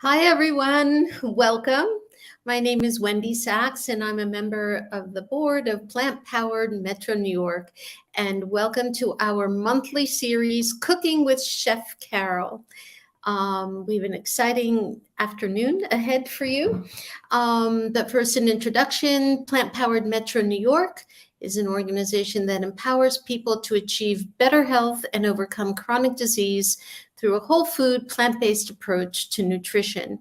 Hi, everyone. Welcome. My name is Wendy Sachs, and I'm a member of the board of Plant Powered Metro New York. And welcome to our monthly series, Cooking with Chef Carole. We have an exciting afternoon ahead for you. But first, an introduction. Plant Powered Metro New York is an organization that empowers people to achieve better health and overcome chronic disease through a whole food, plant-based approach to nutrition.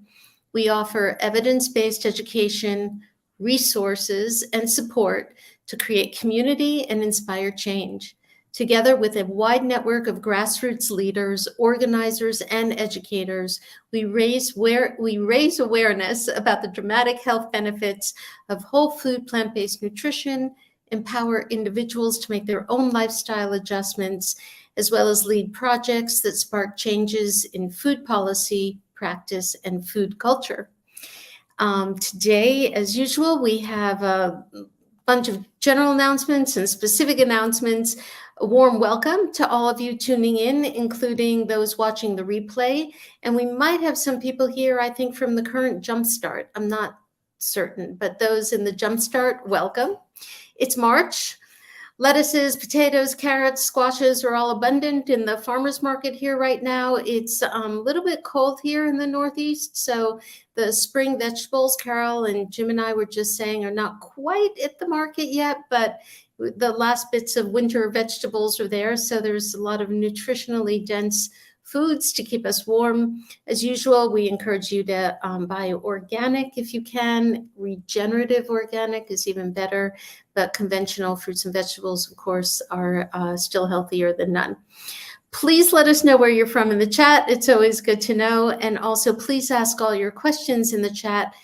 We offer evidence-based education, resources, and support to create community and inspire change. Together with a wide network of grassroots leaders, organizers, and educators, we raise awareness about the dramatic health benefits of whole food plant-based nutrition, empower individuals to make their own lifestyle adjustments, as well as lead projects that spark changes in food policy, practice, and food culture. Today, as usual, we have a bunch of general announcements and specific announcements. A warm welcome to all of you tuning in, including those watching the replay. And we might have some people here, I think, from the current Jumpstart. I'm not certain, but those in the Jumpstart, welcome. It's March. Lettuces, potatoes, carrots, squashes are all abundant in the farmer's market here right now. It's a little bit cold here in the Northeast, so the spring vegetables, Carole and Jim and I were just saying, are not quite at the market yet, but the last bits of winter vegetables are there, so there's a lot of nutritionally dense foods to keep us warm. As usual, we encourage you to buy organic if you can. Regenerative organic is even better, but conventional fruits and vegetables, of course, are still healthier than none. Please let us know where you're from in the chat. It's always good to know. And also, please ask all your questions in the chat.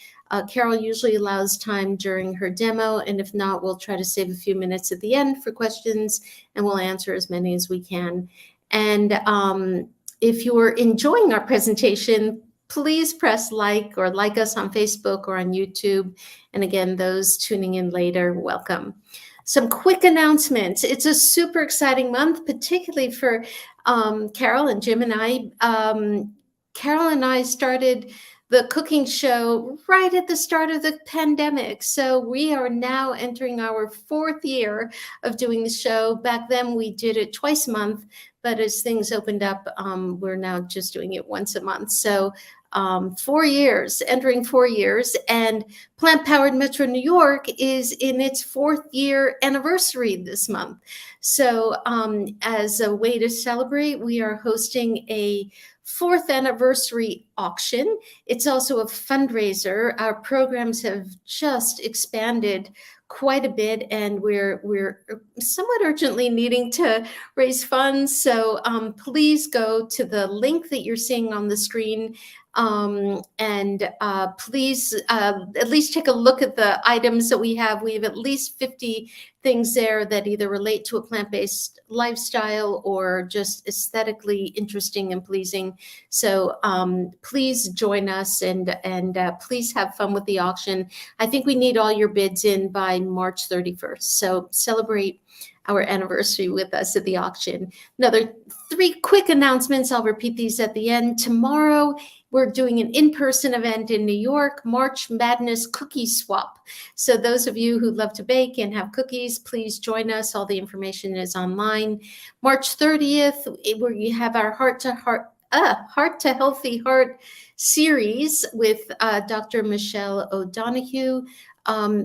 Carole usually allows time during her demo, and if not, we'll try to save a few minutes at the end for questions, and we'll answer as many as we can. And if you're enjoying our presentation, please press like or like us on Facebook or on YouTube. And again, those tuning in later, welcome. Some quick announcements. It's a super exciting month, particularly for Carole and Jim and I. Carole and I started the cooking show right at the start of the pandemic. So we are now entering our 4th year of doing the show. Back then we did it twice a month, but as things opened up, we're now just doing it once a month. So 4 years, entering 4 years, and Plant Powered Metro New York is in its 4th year anniversary this month. So as a way to celebrate, we are hosting a 4th anniversary auction. It's also a fundraiser. Our programs have just expanded quite a bit, and we're somewhat urgently needing to raise funds. So please go to the link that you're seeing on the screen, and please at least take a look at the items that we have. We have at least 50 things there that either relate to a plant-based lifestyle or just aesthetically interesting and pleasing. So please join us and please have fun with the auction. I think we need all your bids in by March 31st. So celebrate our anniversary with us at the auction. Another 3 quick announcements. I'll repeat these at the end. Tomorrow, we're doing an in-person event in New York, March Madness Cookie Swap. So those of you who love to bake and have cookies, please join us. All the information is online. March 30th, where you have our Heart to Healthy Heart series with Dr. Michelle O'Donoghue.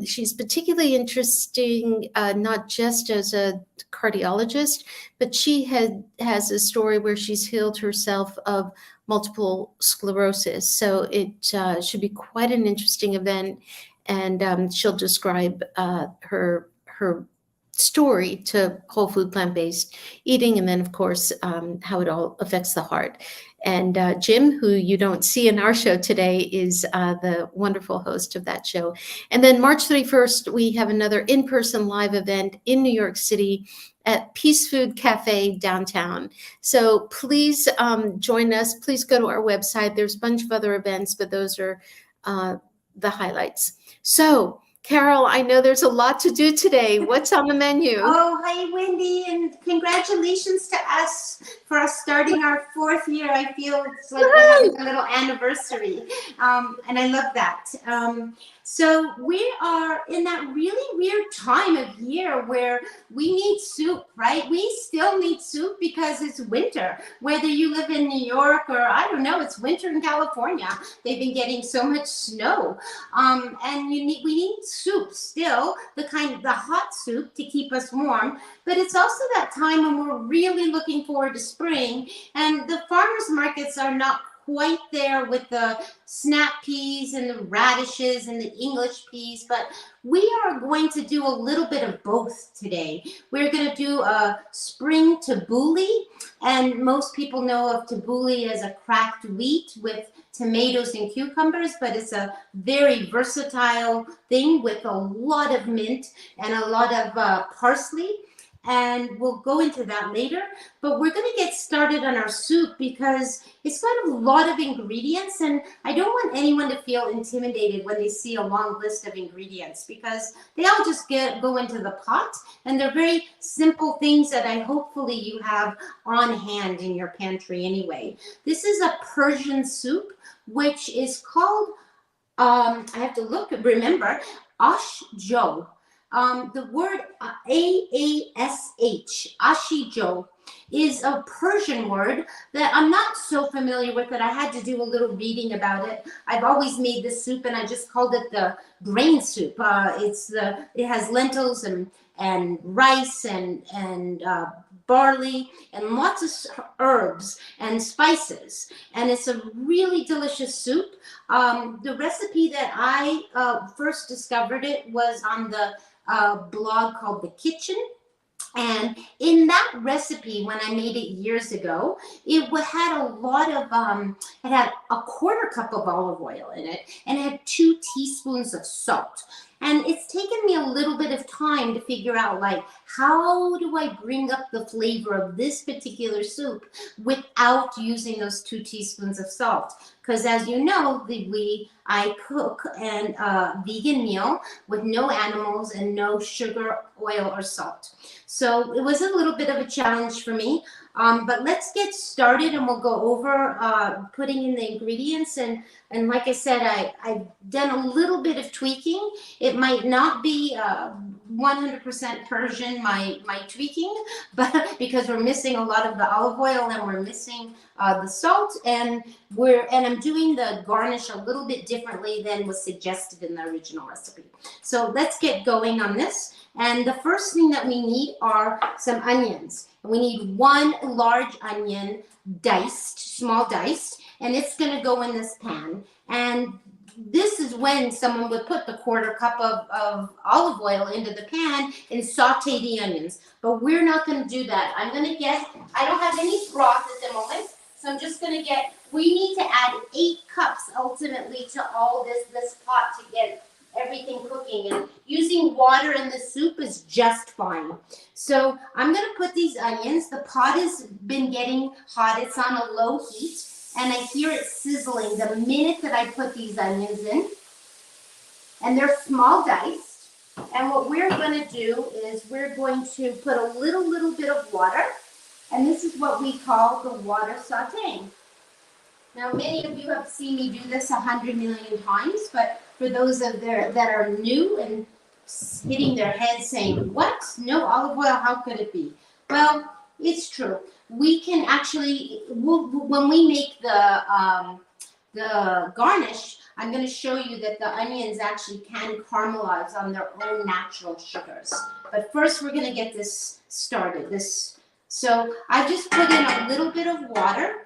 She's particularly interesting, not just as a cardiologist, but she has a story where she's healed herself of multiple sclerosis. So it should be quite an interesting event, and she'll describe her story to whole food plant-based eating, and then of course how it all affects the heart. And Jim, who you don't see in our show today, is the wonderful host of that show. And then March 31st, we have another in-person live event in New York City at Peace Food Cafe downtown. So please join us. Please go to our website. There's a bunch of other events, but those are the highlights. So Carole, I know there's a lot to do today. What's on the menu? Oh, hi, Wendy, and congratulations to us for us starting our 4th year. I feel it's like we're having a little anniversary, and I love that. So we are in that really weird time of year where we need soup, right? We still need soup because it's winter. Whether you live in New York or I don't know, it's winter in California. They've been getting so much snow, and we need soup still, the hot soup to keep us warm. But it's also that time when we're really looking forward to spring, and the farmers markets are not quite there with the snap peas and the radishes and the English peas, but we are going to do a little bit of both today. We're going to do a spring tabbouleh, and most people know of tabbouleh as a cracked wheat with tomatoes and cucumbers, but it's a very versatile thing with a lot of mint and a lot of parsley. And we'll go into that later, but we're going to get started on our soup because it's got a lot of ingredients, and I don't want anyone to feel intimidated when they see a long list of ingredients because they all just go into the pot, and they're very simple things that hopefully you have on hand in your pantry anyway. This is a Persian soup, which is called, I have to remember, Aash-e. The word Aash, Aash-e, is a Persian word that I'm not so familiar with that I had to do a little reading about it. I've always made this soup and I just called it the grain soup. It has lentils and rice and barley and lots of herbs and spices, and it's a really delicious soup. The recipe that I first discovered it was on the blog called The Kitchen. And in that recipe, when I made it years ago, it had a lot of, it had a 1/4 cup of olive oil in it, and it had 2 teaspoons of salt. And it's taken me a little bit of time to figure out, like, how do I bring up the flavor of this particular soup without using those 2 teaspoons of salt? Because as you know, I cook a vegan meal with no animals and no sugar, oil, or salt. So it was a little bit of a challenge for me. But let's get started, and we'll go over putting in the ingredients. And like I said, I've done a little bit of tweaking. It might not be 100% Persian, my tweaking, but because we're missing a lot of the olive oil and we're missing the salt, and I'm doing the garnish a little bit differently than was suggested in the original recipe. So let's get going on this. And the first thing that we need are some onions. We need 1 large onion, small diced, and it's going to go in this pan. And this is when someone would put the 1/4 cup of olive oil into the pan and saute the onions. But we're not going to do that. I don't have any broth at the moment, so I'm just going to we need to add 8 cups ultimately to all this pot to get everything cooking, and using water in the soup is just fine. So I'm going to put these onions. The pot has been getting hot. It's on a low heat, and I hear it sizzling the minute that I put these onions in. And they're small diced. And what we're going to do is we're going to put a little bit of water, and this is what we call the water sauteing. Now, many of you have seen me do this 100 million times, but for those that are new and hitting their heads saying, what? No olive oil, how could it be? Well, it's true. We can actually, when we make the garnish, I'm going to show you that the onions actually can caramelize on their own natural sugars. But first, we're going to get this started. So I just put in a little bit of water.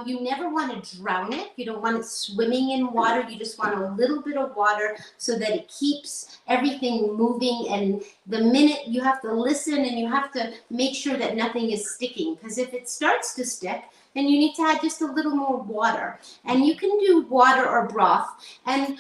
You never want to drown it. You don't want it swimming in water. You just want a little bit of water so that it keeps everything moving. And the minute you have to listen, and you have to make sure that nothing is sticking, because if it starts to stick, then you need to add just a little more water. And you can do water or broth. And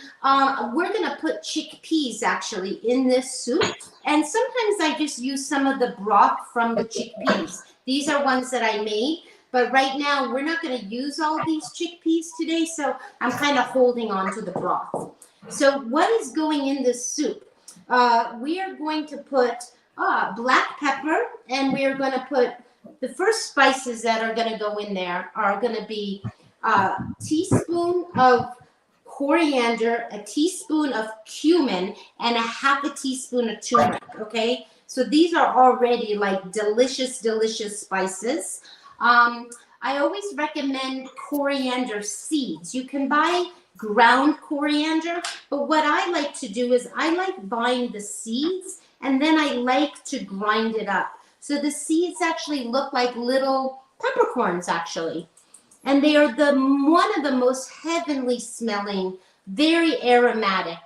we're going to put chickpeas actually in this soup. And sometimes I just use some of the broth from the chickpeas. These are ones that I made. But right now, we're not going to use all these chickpeas today, so I'm kind of holding on to the broth. So what is going in this soup? we are going to put black pepper, and we are going to put the first spices that are going to go in there are going to be a teaspoon of coriander, a teaspoon of cumin, and a half a teaspoon of turmeric. Okay, so these are already like delicious, delicious spices. I always recommend coriander seeds. You can buy ground coriander, but what I like to do is I like buying the seeds, and then I like to grind it up. So the seeds actually look like little peppercorns actually. And they are one of the most heavenly smelling, very aromatic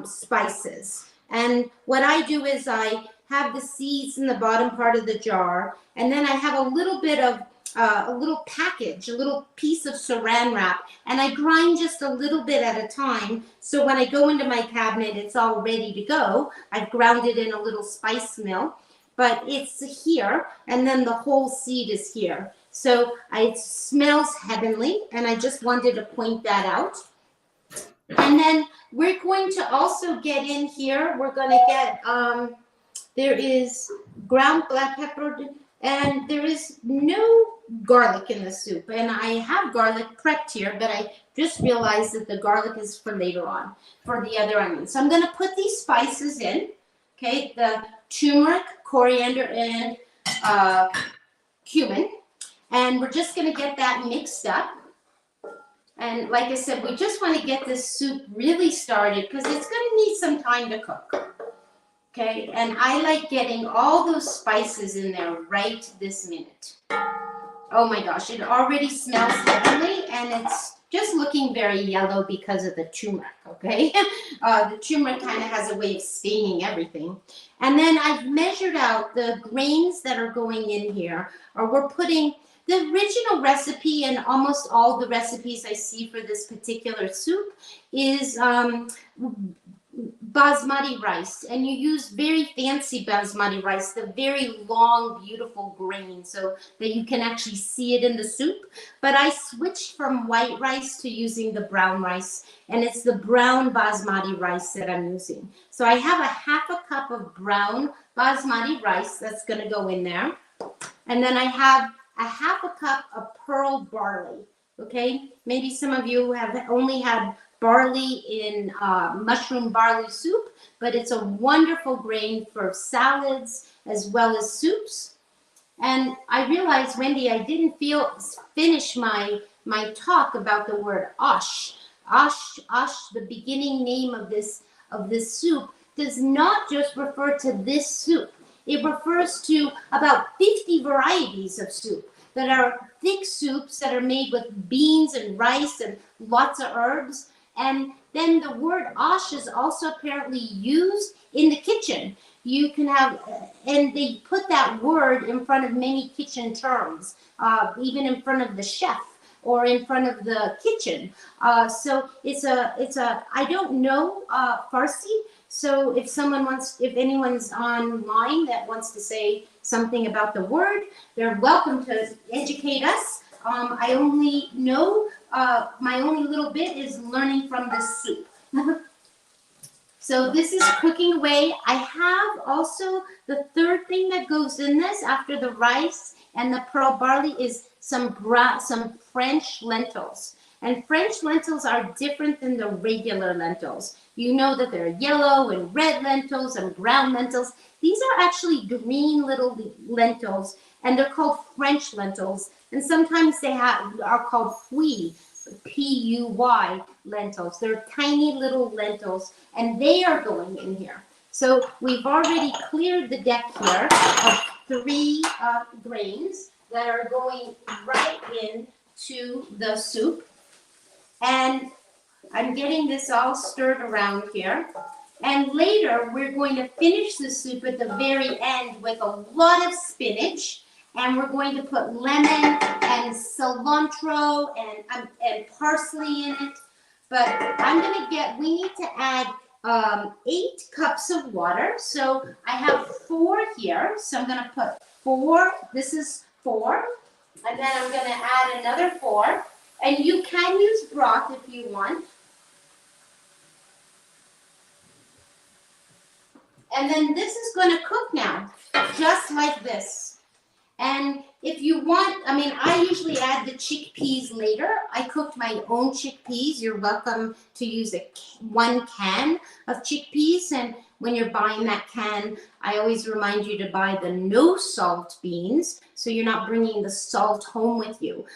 spices. And what I do is I have the seeds in the bottom part of the jar, and then I have a little bit of a little package, a little piece of saran wrap, and I grind just a little bit at a time. So when I go into my cabinet, it's all ready to go. I've ground it in a little spice mill, but it's here, and then the whole seed is here. So it smells heavenly, and I just wanted to point that out. And then we're going to also get in here, we're going to get, there is ground black pepper, and there is no garlic in the soup. And I have garlic prepped here, but I just realized that the garlic is for later on, for the other onions. So I'm going to put these spices in, okay, the turmeric, coriander, and cumin. And we're just going to get that mixed up. And like I said, we just want to get this soup really started because it's going to need some time to cook. Okay, and I like getting all those spices in there right this minute. Oh my gosh, it already smells heavenly, and it's just looking very yellow because of the turmeric, okay? The turmeric kind of has a way of staining everything. And then I've measured out the grains that are going in here, or we're putting the original recipe, and almost all the recipes I see for this particular soup is basmati rice, and you use very fancy basmati rice, the very long, beautiful grain, so that you can actually see it in the soup. But I switched from white rice to using the brown rice, and it's the brown basmati rice that I'm using. So I have a half a cup of brown basmati rice that's going to go in there, and then I have a half a cup of pearl barley. Okay, maybe some of you have only had barley in mushroom barley soup, but it's a wonderful grain for salads as well as soups. And I realized, Wendy, I didn't finish my talk about the word Aash. Aash, the beginning name of this soup, does not just refer to this soup. It refers to about 50 varieties of soup that are thick soups that are made with beans and rice and lots of herbs. And then the word Aash is also apparently used in the kitchen. You can have, and they put that word in front of many kitchen terms, even in front of the chef or in front of the kitchen. So it's a, I don't know Farsi. So if anyone's online that wants to say something about the word, they're welcome to educate us. I only know, my only little bit is learning from this soup. So this is cooking away. I have also the third thing that goes in this after the rice and the pearl barley is some French lentils. And French lentils are different than the regular lentils. You know that there are yellow and red lentils and brown lentils. These are actually green little lentils, and they're called French lentils. And sometimes they are called puy, P-U-Y lentils. They're tiny little lentils, and they are going in here. So we've already cleared the deck here of 3 grains that are going right into the soup. And I'm getting this all stirred around here. And later, we're going to finish the soup at the very end with a lot of spinach. And we're going to put lemon and cilantro and parsley in it. But we need to add 8 cups of water. So I have 4 here. So I'm going to put 4. This is 4. And then I'm going to add another 4. And you can use broth if you want. And then this is going to cook now, just like this. And if you want, I mean, I usually add the chickpeas later. I cooked my own chickpeas. You're welcome to use 1 can of chickpeas. And when you're buying that can, I always remind you to buy the no salt beans, so you're not bringing the salt home with you.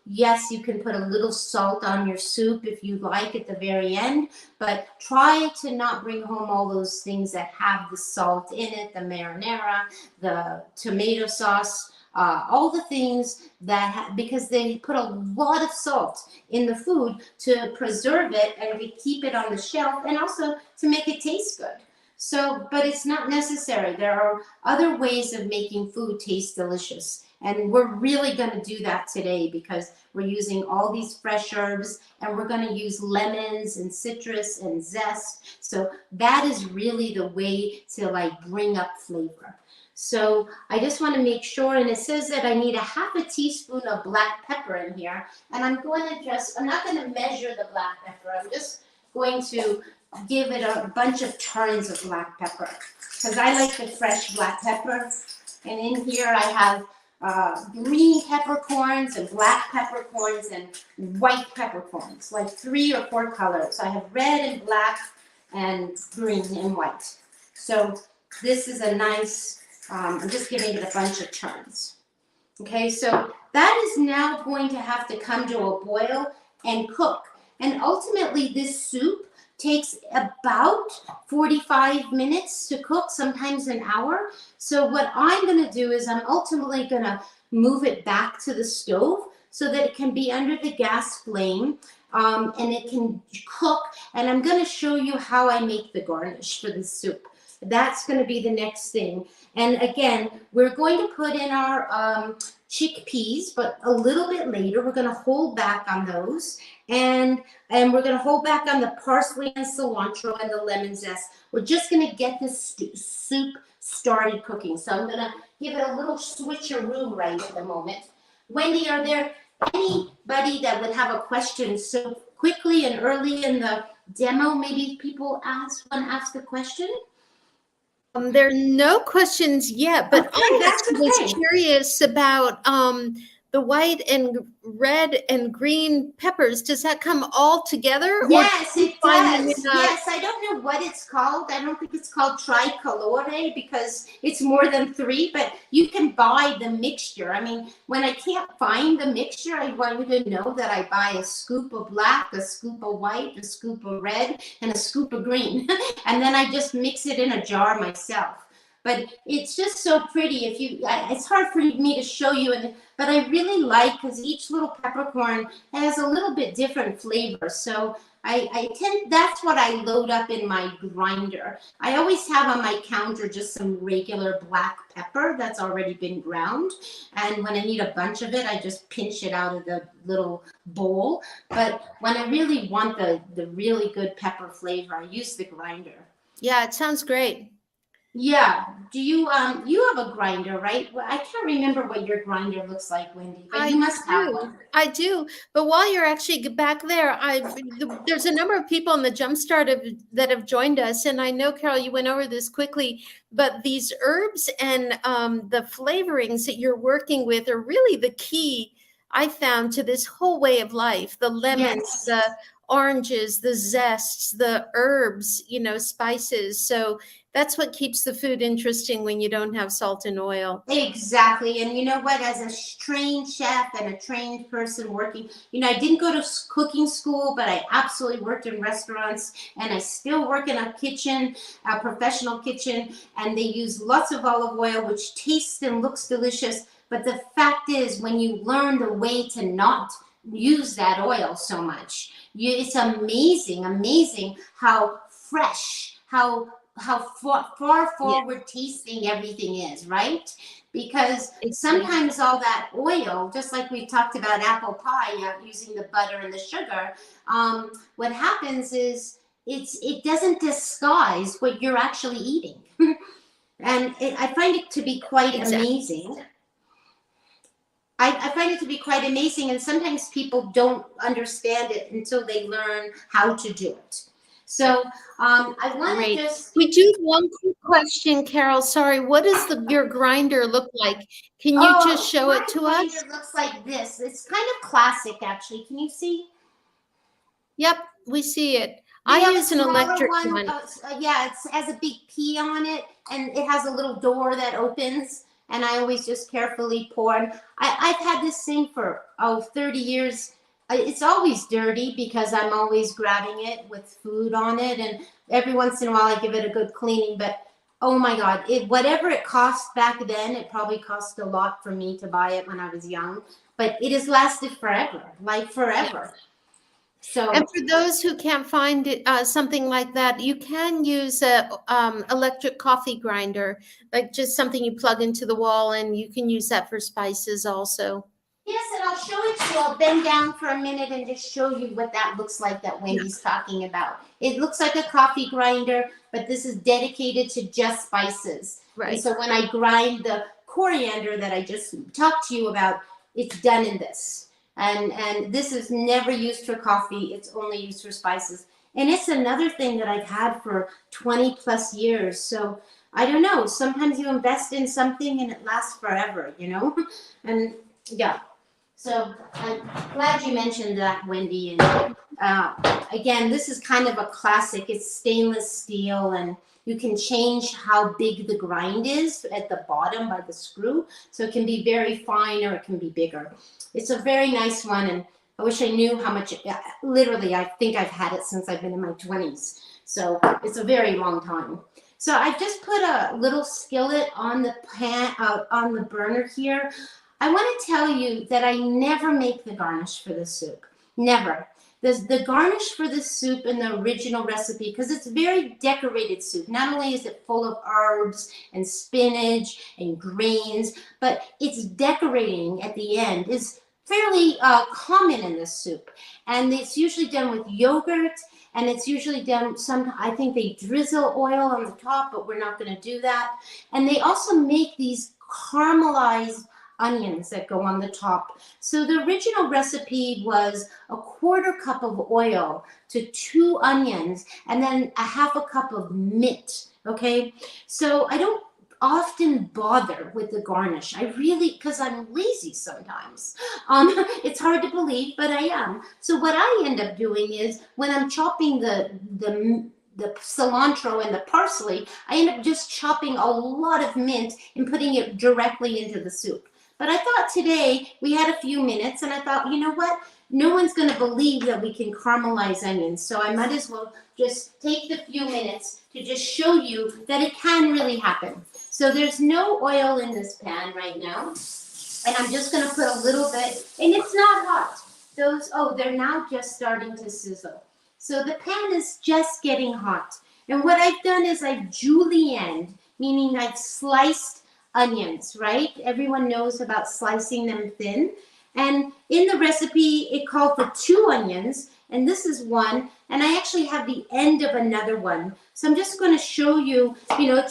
Yes, you can put a little salt on your soup if you like at the very end, but try to not bring home all those things that have the salt in it, the marinara, the tomato sauce, all the things that, because they put a lot of salt in the food to preserve it and to keep it on the shelf, and also to make it taste good. So, but it's not necessary. There are other ways of making food taste delicious. And we're really going to do that today because we're using all these fresh herbs, and we're going to use lemons and citrus and zest. So that is really the way to like bring up flavor. So I just want to make sure, and it says that I need a ½ teaspoon of black pepper in here. And I'm going to just, I'm not going to measure the black pepper. I'm just going to give it a bunch of turns of black pepper because I like the fresh black pepper. And in here I have green peppercorns and black peppercorns and white peppercorns, like 3 or 4 colors. I have red and black and green and white. So this is a nice, I'm just giving it a bunch of turns. Okay, so that is now going to have to come to a boil and cook. And ultimately this soup takes about 45 minutes to cook, sometimes an hour. So what I'm going to do is I'm ultimately going to move it back to the stove so that it can be under the gas flame, and it can cook. And I'm going to show you how I make the garnish for the soup. That's going to be the next thing. And again, we're going to put in our chickpeas, but a little bit later. We're going to hold back on those. And we're going to hold back on the parsley and cilantro and the lemon zest. We're just going to get this soup started cooking. So I'm going to give it a little switcheroo right at the moment. Wendy, are there anybody that would have a question so quickly and early in the demo? Maybe people want to ask a question? There are no questions yet, but I was curious about the white and red and green peppers. Does that come all together? Yes, it does. Yes, I don't know what it's called. I don't think it's called tricolore because it's more than 3, but you can buy the mixture. I mean, when I can't find the mixture, I want you to know that I buy a scoop of black, a scoop of white, a scoop of red, and a scoop of green. And then I just mix it in a jar myself. But it's just so pretty. It's hard for me to show you, but I really like, because each little peppercorn has a little bit different flavor. So that's what I load up in my grinder. I always have on my counter just some regular black pepper that's already been ground. And when I need a bunch of it, I just pinch it out of the little bowl. But when I really want the really good pepper flavor, I use the grinder. Yeah, it sounds great. Yeah. Do you you have a grinder, right? Well, I can't remember what your grinder looks like, Wendy, but you must have one. I do. But while you're actually back there, there's a number of people in the Jumpstart that have joined us, and I know, Carole, you went over this quickly, but these herbs and the flavorings that you're working with are really the key, I found, to this whole way of life. The lemons, the oranges, the zests, the herbs, spices. So that's what keeps the food interesting when you don't have salt and oil. Exactly. And you know what? As a trained chef and a trained person working, I didn't go to cooking school, but I absolutely worked in restaurants, and I still work in a kitchen, a professional kitchen, and they use lots of olive oil, which tastes and looks delicious. But the fact is, when you learn the way to not use that oil so much, it's amazing how fresh, how far forward tasting everything is, right? Because sometimes all that oil, just like we talked about apple pie, using the butter and the sugar, what happens is it doesn't disguise what you're actually eating. And I find it to be quite amazing. I find it to be quite amazing, and sometimes people don't understand it until they learn how to do it. So I want to Great. just. We do have one quick question, Carole. Sorry, what does your grinder look like? Can you just show it to us? Grinder looks like this. It's kind of classic, actually. Can you see? Yep, we see it. They I have use a an smaller electric one. Yeah, it has a big P on it, and it has a little door that opens, and I always just carefully pour. I've had this thing for 30 years. It's always dirty because I'm always grabbing it with food on it, and every once in a while I give it a good cleaning. But oh my God, whatever it cost back then, it probably cost a lot for me to buy it when I was young. But it has lasted forever, like forever. Yeah. So, and for those who can't find it, something like that, you can use a electric coffee grinder, like just something you plug into the wall, and you can use that for spices also. yes, and I'll show it to you. I'll bend down for a minute and just show you what that looks like that Wendy's talking about. It looks like a coffee grinder, but this is dedicated to just spices. Right. And so when I grind the coriander that I just talked to you about, it's done in this. And this is never used for coffee. It's only used for spices. And it's another thing that I've had for 20 plus years. So I don't know. Sometimes you invest in something and it lasts forever, you know? And yeah. So I'm glad you mentioned that, Wendy. And again, this is kind of a classic. It's stainless steel, and you can change how big the grind is at the bottom by the screw. So it can be very fine or it can be bigger. It's a very nice one, and I wish I knew how much. Literally, I think I've had it since I've been in my 20s. So it's a very long time. So I just put a little skillet on the pan, on the burner here. I want to tell you that I never make the garnish for the soup. Never. The garnish for the soup in the original recipe, because it's very decorated soup. Not only is it full of herbs and spinach and grains, but its decorating at the end is fairly common in this soup. And it's usually done with yogurt, and it's usually done, I think they drizzle oil on the top, but we're not going to do that. And they also make these caramelized onions that go on the top. So the original recipe was a 1/4 cup of oil to 2 onions and then a 1/2 cup of mint. Okay, so I don't often bother with the garnish. I really, because I'm lazy sometimes. It's hard to believe, but I am. So what I end up doing is when I'm chopping the cilantro and the parsley, I end up just chopping a lot of mint and putting it directly into the soup. But I thought today we had a few minutes, and I thought, you know what? No one's going to believe that we can caramelize onions, so I might as well just take the few minutes to just show you that it can really happen. So there's no oil in this pan right now, and I'm just going to put a little bit, and it's not hot. They're now just starting to sizzle. So the pan is just getting hot. And what I've done is I've julienned, meaning I've sliced onions, right? Everyone knows about slicing them thin. And in the recipe, it called for 2 onions, and this is one, and I actually have the end of another one. So I'm just going to show you,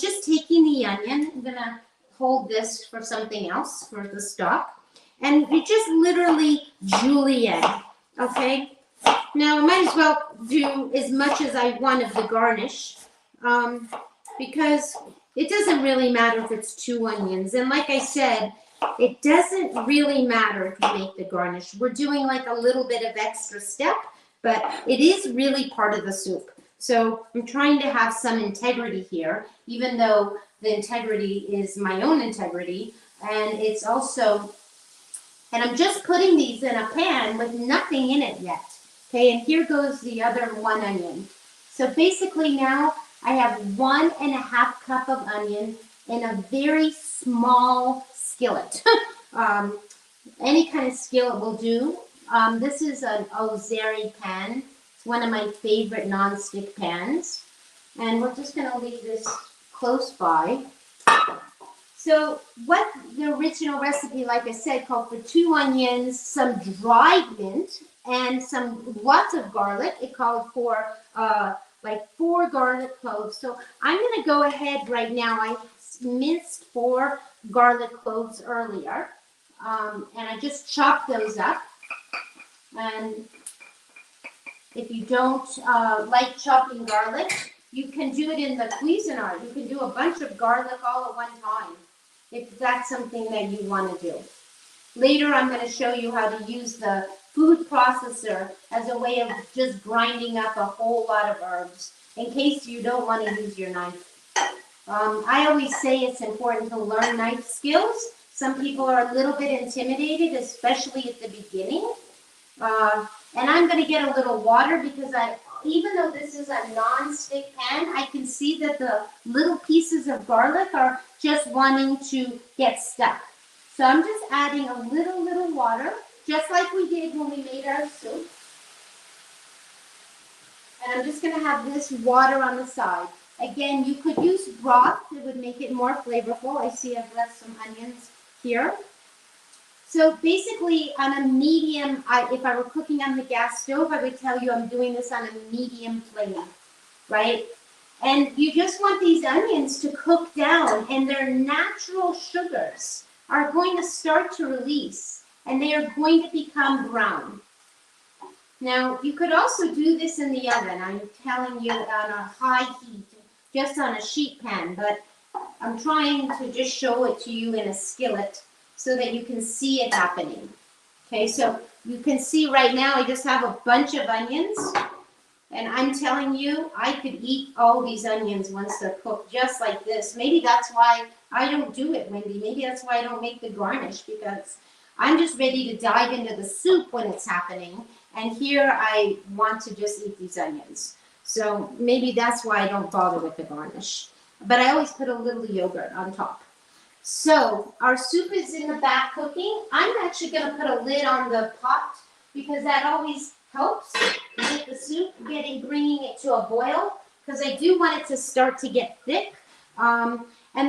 just taking the onion. I'm going to hold this for something else, for the stock. And you just literally julienne, okay? Now, I might as well do as much as I want of the garnish, because it doesn't really matter if it's 2 onions. And like I said, it doesn't really matter if you make the garnish. We're doing like a little bit of extra step, but it is really part of the soup. So I'm trying to have some integrity here, even though the integrity is my own integrity. And it's also, and I'm just putting these in a pan with nothing in it yet. Okay, and here goes the other 1 onion. So basically now I have 1.5 cup of onion in a very small skillet. Any kind of skillet will do. This is an Ozeri pan. It's one of my favorite non-stick pans. And we're just going to leave this close by. So what the original recipe, like I said, called for 2 onions, some dried mint, and lots of garlic. It called for like 4 garlic cloves. So I'm going to go ahead right now. I minced 4 garlic cloves earlier, and I just chopped those up. And If you don't like chopping garlic, you can do it in the Cuisinart. You can do a bunch of garlic all at one time, if that's something that you want to do. Later, I'm going to show you how to use the food processor as a way of just grinding up a whole lot of herbs, in case you don't want to use your knife. I always say it's important to learn knife skills. Some people are a little bit intimidated, especially at the beginning. And I'm going to get a little water because even though this is a non-stick pan, I can see that the little pieces of garlic are just wanting to get stuck. So I'm just adding a little water, just like we did when we made our soup. And I'm just going to have this water on the side. Again, you could use broth. It would make it more flavorful. I see I've left some onions here. So basically on a medium, if I were cooking on the gas stove, I would tell you I'm doing this on a medium flame, right? And you just want these onions to cook down, and their natural sugars are going to start to release, and they are going to become brown. Now, you could also do this in the oven. I'm telling you on a high heat, just on a sheet pan, but I'm trying to just show it to you in a skillet so that you can see it happening. Okay, so you can see right now I just have a bunch of onions, and I'm telling you I could eat all these onions once they're cooked just like this. Maybe that's why I don't do it, Wendy. Maybe that's why I don't make the garnish, because I'm just ready to dive into the soup when it's happening, and here I want to just eat these onions. So maybe that's why I don't bother with the garnish. But I always put a little yogurt on top. So our soup is in the back cooking. I'm actually going to put a lid on the pot because that always helps with the soup bringing it to a boil, because I do want it to start to get thick. And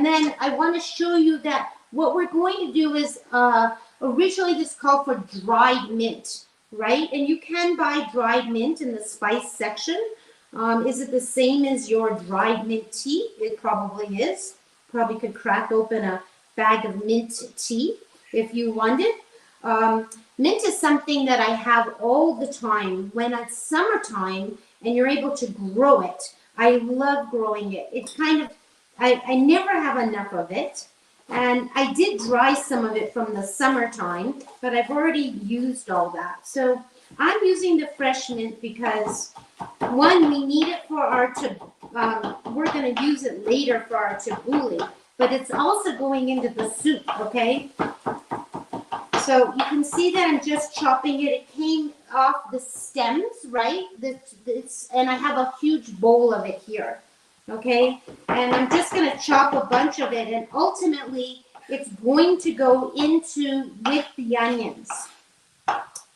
then I want to show you that what we're going to do is originally this called for dried mint, right? And you can buy dried mint in the spice section. Is it the same as your dried mint tea? It probably is. Probably could crack open a bag of mint tea if you wanted. Mint is something that I have all the time when it's summertime and you're able to grow it. I love growing it. It's kind of, I never have enough of it. And I did dry some of it from the summertime, but I've already used all that. So I'm using the fresh mint because, one, we need it for our, we're going to use it later for our tabbouleh, but it's also going into the soup, okay? So you can see that I'm just chopping it. It came off the stems, right? And I have a huge bowl of it here, okay? And I'm just going to chop a bunch of it, and ultimately it's going to go with the onions.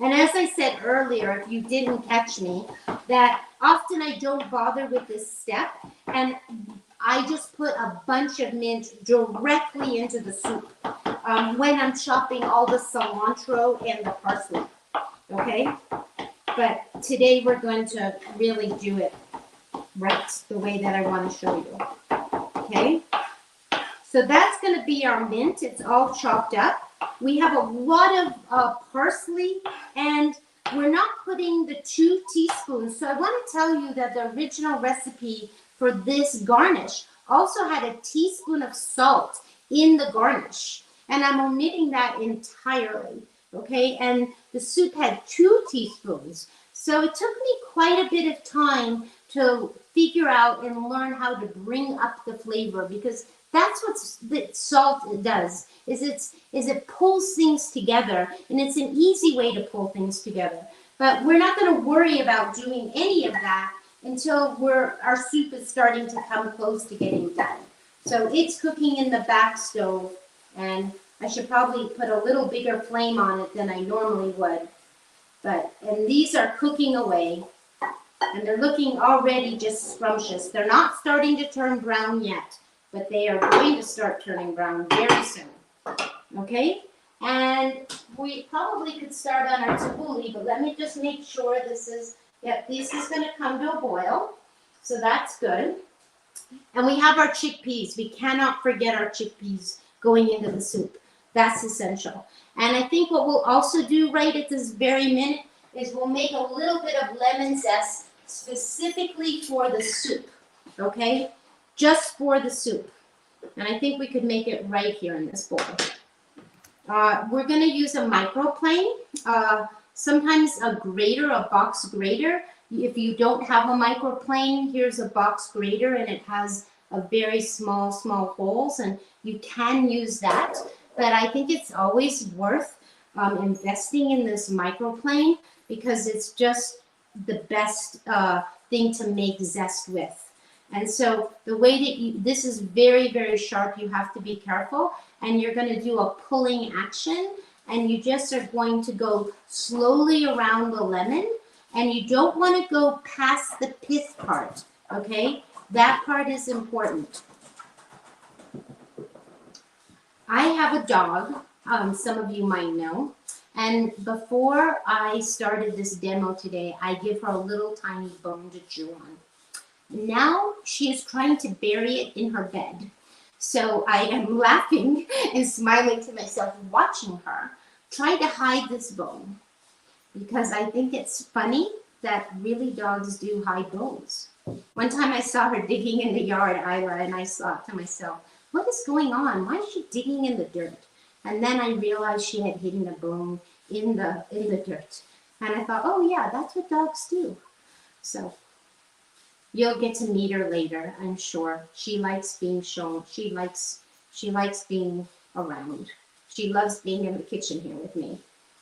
And as I said earlier, if you didn't catch me, that often I don't bother with this step, and I just put a bunch of mint directly into the soup when I'm chopping all the cilantro and the parsley, okay? But today we're going to really do it right the way that I want to show you, okay? So that's going to be our mint. It's all chopped up. We have a lot of parsley, and we're not putting the 2 teaspoons. So I want to tell you that the original recipe for this garnish also had a teaspoon of salt in the garnish, and I'm omitting that entirely, okay? And the soup had 2 teaspoons. So it took me quite a bit of time to figure out and learn how to bring up the flavor, because that's what the salt does, is it pulls things together, and it's an easy way to pull things together. But we're not going to worry about doing any of that until our soup is starting to come close to getting done. So it's cooking in the back stove, and I should probably put a little bigger flame on it than I normally would. And these are cooking away, and they're looking already just scrumptious. They're not starting to turn brown yet, but they are going to start turning brown very soon, okay? And we probably could start on our tabbouleh, but let me just make sure this is going to come to a boil, so that's good. And we have our chickpeas. We cannot forget our chickpeas going into the soup. That's essential. And I think what we'll also do right at this very minute is we'll make a little bit of lemon zest specifically for the soup, okay? Just for the soup. And I think we could make it right here in this bowl. We're gonna use a microplane. Sometimes a grater, a box grater. If you don't have a microplane, here's a box grater and it has a very small holes, and you can use that. But I think it's always worth investing in this microplane because it's just the best thing to make zest with. And so the way that this is very, very sharp, you have to be careful, and you're going to do a pulling action, and you just are going to go slowly around the lemon, and you don't want to go past the pith part, okay? That part is important. I have a dog, some of you might know, and before I started this demo today, I give her a little tiny bone to chew on. Now she is trying to bury it in her bed. So I am laughing and smiling to myself, watching her try to hide this bone, because I think it's funny that really dogs do hide bones. One time I saw her digging in the yard, Isla, and I thought to myself, what is going on? Why is she digging in the dirt? And then I realized she had hidden a bone in the dirt. And I thought, oh yeah, that's what dogs do. So you'll get to meet her later, I'm sure. She likes being shown. She likes being around. She loves being in the kitchen here with me.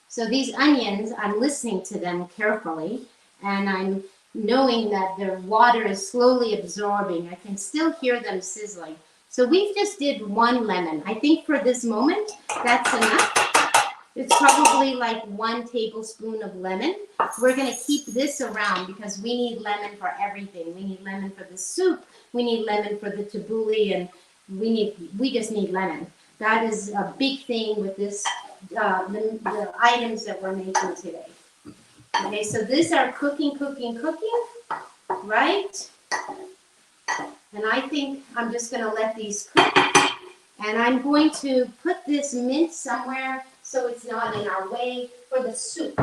So these onions, I'm listening to them carefully, and I'm knowing that their water is slowly absorbing. I can still hear them sizzling. So we just did 1 lemon. I think for this moment, that's enough. It's probably like 1 tablespoon of lemon. We're gonna keep this around because we need lemon for everything. We need lemon for the soup. We need lemon for the tabbouleh, and we just need lemon. That is a big thing with this, the items that we're making today. Okay, so these are cooking, right? And I think I'm just gonna let these cook. And I'm going to put this mint somewhere so it's not in our way for the soup.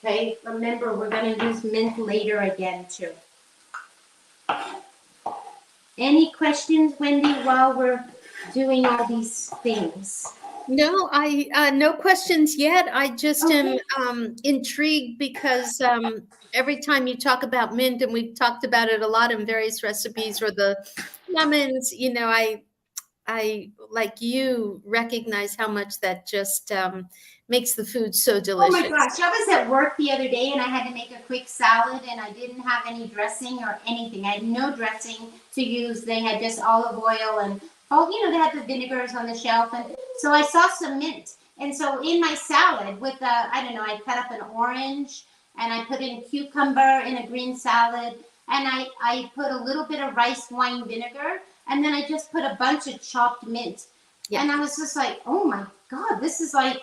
Okay, remember we're gonna use mint later again too. Any questions, Wendy, while we're doing all these things? No, no questions yet. I just am intrigued because every time you talk about mint, and we've talked about it a lot in various recipes, or the lemons, you know, I like you recognize how much that just makes the food so delicious. Oh my gosh, I was at work the other day and I had to make a quick salad and I didn't have any dressing or anything. I had no dressing to use. They had just olive oil and, they had the vinegars on the shelf. And so I saw some mint. And so in my salad with I cut up an orange and I put in cucumber in a green salad. And I put a little bit of rice wine vinegar. And then I just put a bunch of chopped mint. Yeah. And I was just like, oh my God, this is awesome.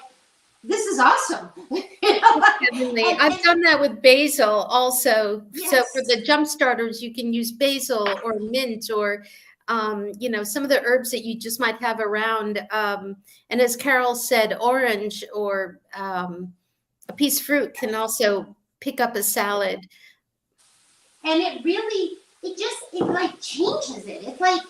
I've done that with basil also. Yes. So for the jump starters, you can use basil or mint or, some of the herbs that you just might have around. And as Carole said, orange or a piece of fruit can also pick up a salad. And it really, it like changes it. It's like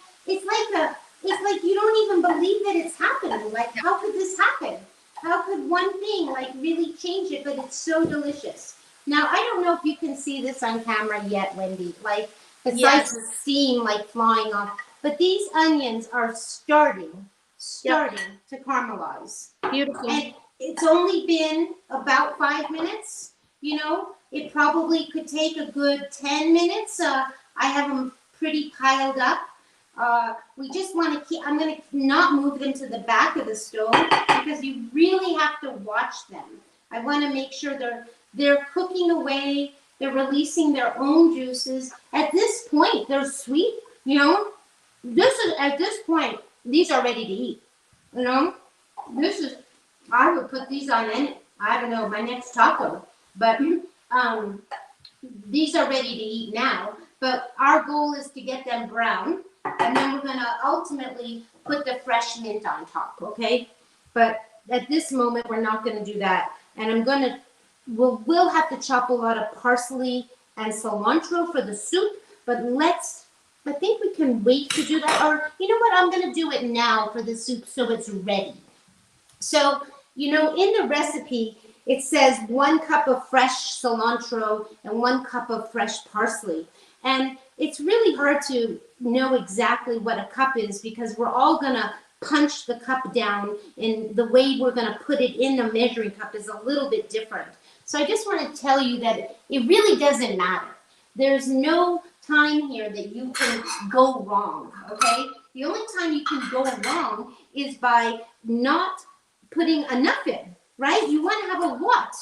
you don't even believe that it's happening. Like, how could this happen? How could one thing like really change it? But it's so delicious. Now, I don't know if you can see this on camera yet, Wendy, like besides the steam like flying off, but these onions are starting to caramelize. Beautiful. And it's only been about 5 minutes, It probably could take a good 10 minutes. I have them pretty piled up. We just want to I'm going to not move them to the back of the stove because you really have to watch them. I want to make sure they're cooking away. They're releasing their own juices. At this point, they're sweet, At this point, these are ready to eat, I would put these on I don't know, my next taco, but these are ready to eat now, but our goal is to get them brown, and then we're going to ultimately put the fresh mint on top, okay? But at this moment, we're not going to do that. And I'm going to we'll have to chop a lot of parsley and cilantro for the soup, but I think we can wait to do that. Or you know what, I'm gonna do it now for the soup so it's ready. So, you know, in the recipe, it says 1 cup of fresh cilantro and 1 cup of fresh parsley. And it's really hard to know exactly what a cup is because we're all gonna punch the cup down, and the way we're gonna put it in the measuring cup is a little bit different. So I just want to tell you that it really doesn't matter. There's no time here that you can go wrong, okay? The only time you can go wrong is by not putting enough in, right? You want to have a lot.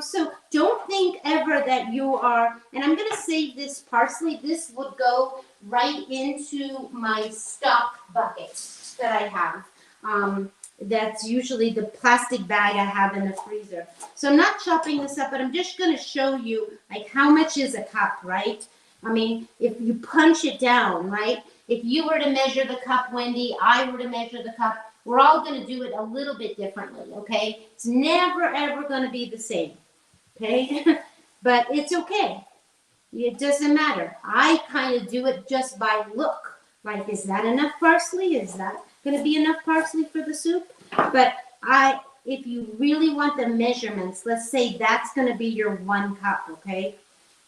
So don't think ever that you are, and I'm going to save this parsley. This would go right into my stock bucket that I have. That's usually the plastic bag I have in the freezer. So I'm not chopping this up, but I'm just going to show you like how much is a cup, right? I mean, if you punch it down, right? If you were to measure the cup, Wendy, I were to measure the cup, we're all going to do it a little bit differently, okay? It's never, ever going to be the same, okay? But it's okay. It doesn't matter. I kind of do it just by look. Like, is that enough parsley? Is that going to be enough parsley for the soup? But if you really want the measurements, let's say that's going to be your 1 cup, okay?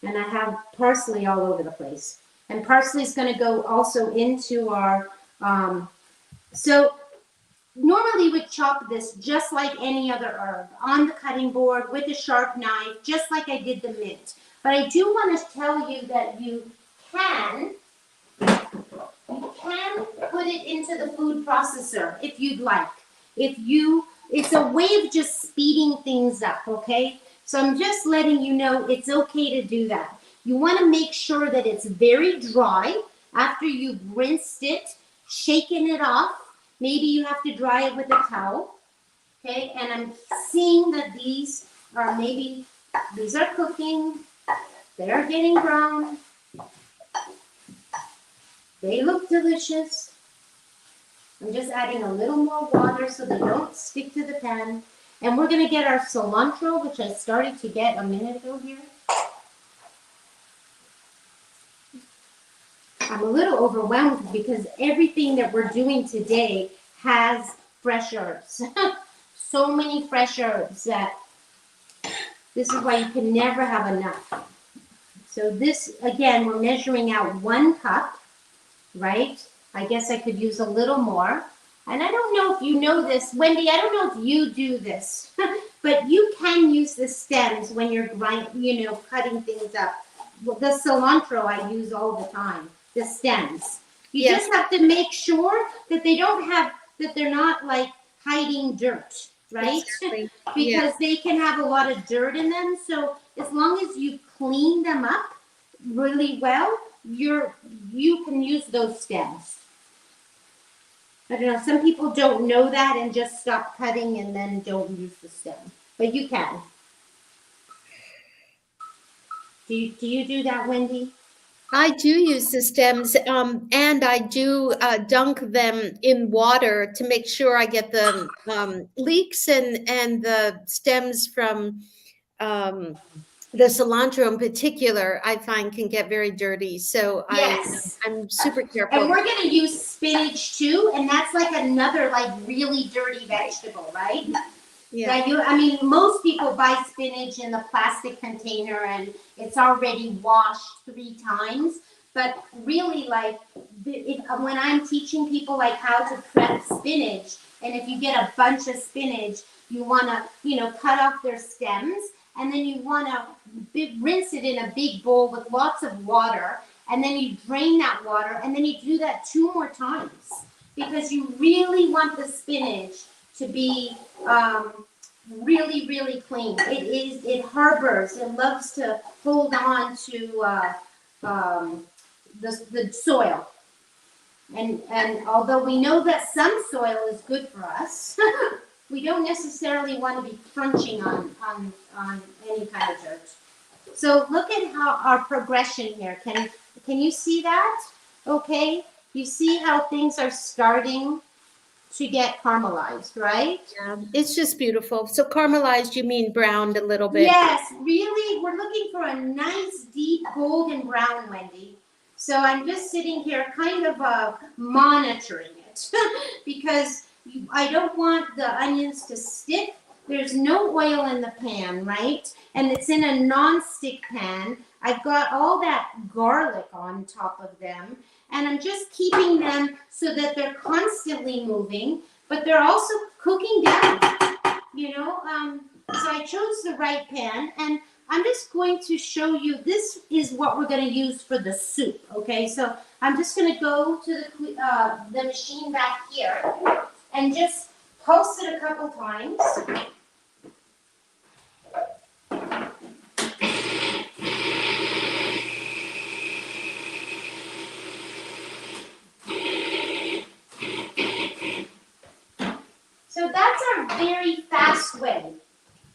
And I have parsley all over the place. And parsley is going to go also into our, so normally we chop this just like any other herb on the cutting board with a sharp knife, just like I did the mint. But I do want to tell you that you can put it into the food processor if you'd like. It's a way of just speeding things up, okay? So I'm just letting you know it's okay to do that. You want to make sure that it's very dry after you've rinsed it, shaken it off. Maybe you have to dry it with a towel, okay? And I'm seeing that these are cooking. They are getting brown. They look delicious. I'm just adding a little more water so they don't stick to the pan. And we're going to get our cilantro, which I started to get a minute ago here. I'm a little overwhelmed because everything that we're doing today has fresh herbs. So many fresh herbs that this is why you can never have enough. So this, again, we're measuring out 1 cup, right? I guess I could use a little more. And I don't know if you know this, Wendy, I don't know if you do this, but you can use the stems when you're cutting things up. The cilantro I use all the time, the stems. You just have to make sure that they're not like hiding dirt, right? Exactly. Because they can have a lot of dirt in them. So as long as you clean them up really well, you can use those stems. I don't know, some people don't know that and just stop cutting and then don't use the stem, but you can. Do you do that, Wendy? I do use the stems, and I do dunk them in water to make sure I get the leeks and the stems from the cilantro in particular, I find can get very dirty. So yes. I'm super careful. And we're going to use spinach too. And that's like another like really dirty vegetable, right? Yeah. Most people buy spinach in the plastic container and it's already washed 3 times. But really, like when I'm teaching people like how to prep spinach, and if you get a bunch of spinach, you want to, cut off their stems. And then you want to rinse it in a big bowl with lots of water. And then you drain that water. And then you do that 2 more times. Because you really want the spinach to be really, really clean. It harbors. It loves to hold on to the soil. And although we know that some soil is good for us, we don't necessarily want to be crunching on any kind of dirt. So look at how our progression here. Can you see that? Okay. You see how things are starting to get caramelized, right? Yeah, it's just beautiful. So caramelized, you mean browned a little bit? Yes, really, we're looking for a nice deep golden brown, Wendy. So I'm just sitting here kind of monitoring it because I don't want the onions to stick. There's no oil in the pan, right? And it's in a non-stick pan. I've got all that garlic on top of them, and I'm just keeping them so that they're constantly moving, but they're also cooking down, you know. So I chose the right pan, and I'm just going to show you, this is what we're going to use for the soup, okay? So I'm just going to go to the machine back here and just pulse it a couple times. So that's our very fast way.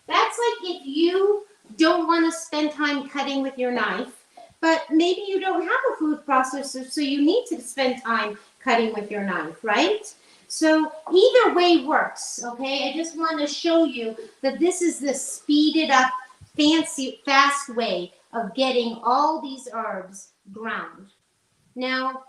That's like if you don't want to spend time cutting with your knife, but maybe you don't have a food processor, so you need to spend time cutting with your knife, right? So either way works, okay? I just want to show you that this is the speeded up, fancy, fast way of getting all these herbs ground. Now,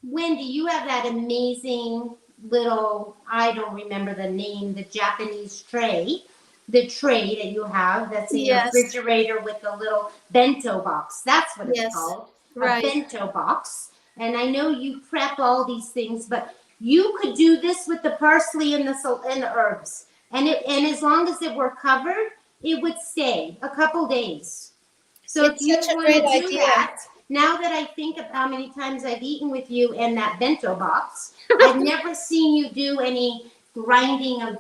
Wendy, you have that amazing little, I don't remember the name, the Japanese tray. The tray that you have that's in your refrigerator with the little bento box. That's what it's called, a bento box. And I know you prep all these things, but you could do this with the parsley and the herbs. And as long as it were covered, it would stay a couple days. So it's if you such a want great to do idea. that, now that I think of how many times I've eaten with you in that bento box, I've never seen you do any grinding of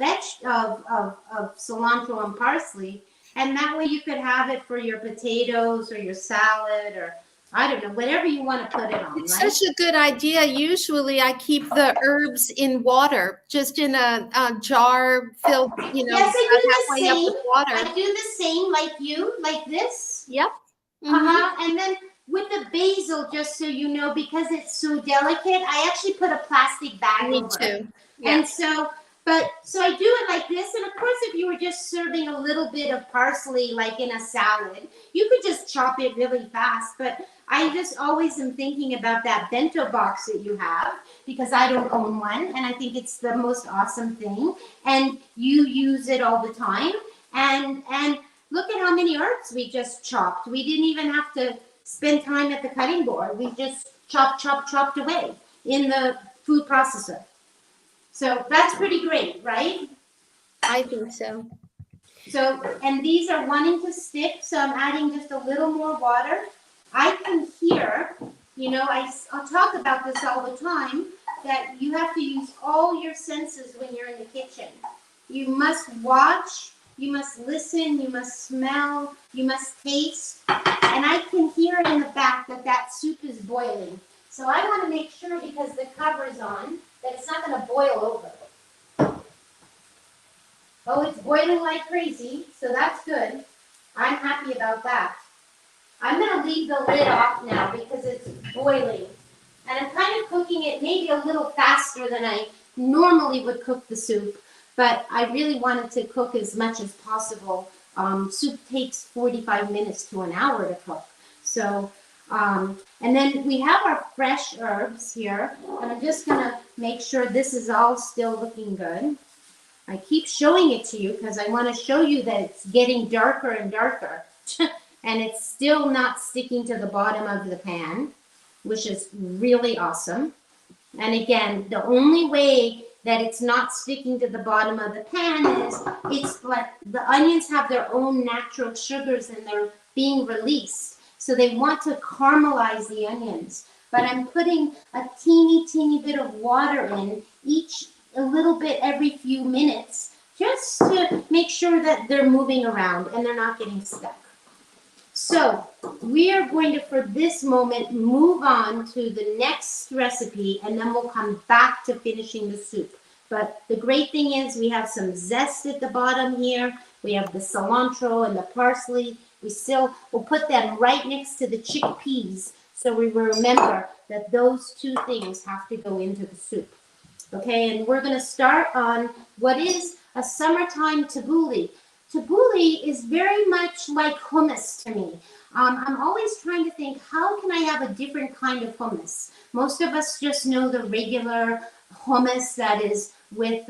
cilantro and parsley, and that way you could have it for your potatoes or your salad, or I don't know, whatever you want to put it on. It's such a good idea. Usually I keep the herbs in water, just in a jar filled, you know, yes, I do halfway the up same. with water. I do the same like you, like this. Yep. And then with the basil, just so you know, because it's so delicate, I actually put a plastic bag over it. Yeah. And so I do it like this. And of course, if you were just serving a little bit of parsley, like in a salad, you could just chop it really fast. But I just always am thinking about that bento box that you have, because I don't own one. And I think it's the most awesome thing. And you use it all the time. And look at how many herbs we just chopped. We didn't even have to spend time at the cutting board. We just chopped away in the food processor. So that's pretty great, right? I think so. So, and these are wanting to stick, so I'm adding just a little more water. I can hear, you know, I'll talk about this all the time, that you have to use all your senses when you're in the kitchen. You must watch, you must listen, you must smell, you must taste. And I can hear in the back that soup is boiling. So I want to make sure, because the cover is on, that it's not going to boil over. Oh, it's boiling like crazy, so that's good. I'm happy about that. I'm going to leave the lid off now because it's boiling. And I'm kind of cooking it maybe a little faster than I normally would cook the soup, but I really wanted to cook as much as possible. Soup takes 45 minutes to an hour to cook. So, and then we have our fresh herbs here, and I'm just going to make sure this is all still looking good. I keep showing it to you because I want to show you that it's getting darker and darker, and it's still not sticking to the bottom of the pan, which is really awesome. And again, the only way that it's not sticking to the bottom of the pan is it's like the onions have their own natural sugars and they're being released. So they want to caramelize the onions. But I'm putting a teeny bit of water in, a little bit every few minutes, just to make sure that they're moving around and they're not getting stuck. So we are going to, for this moment, move on to the next recipe, and then we'll come back to finishing the soup. But the great thing is we have some zest at the bottom here. We have the cilantro and the parsley. We'll put them right next to the chickpeas, so we will remember that those two things have to go into the soup. Okay, and we're going to start on what is a summertime tabbouleh. Tabbouleh is very much like hummus to me. I'm always trying to think, how can I have a different kind of hummus? Most of us just know the regular hummus that is with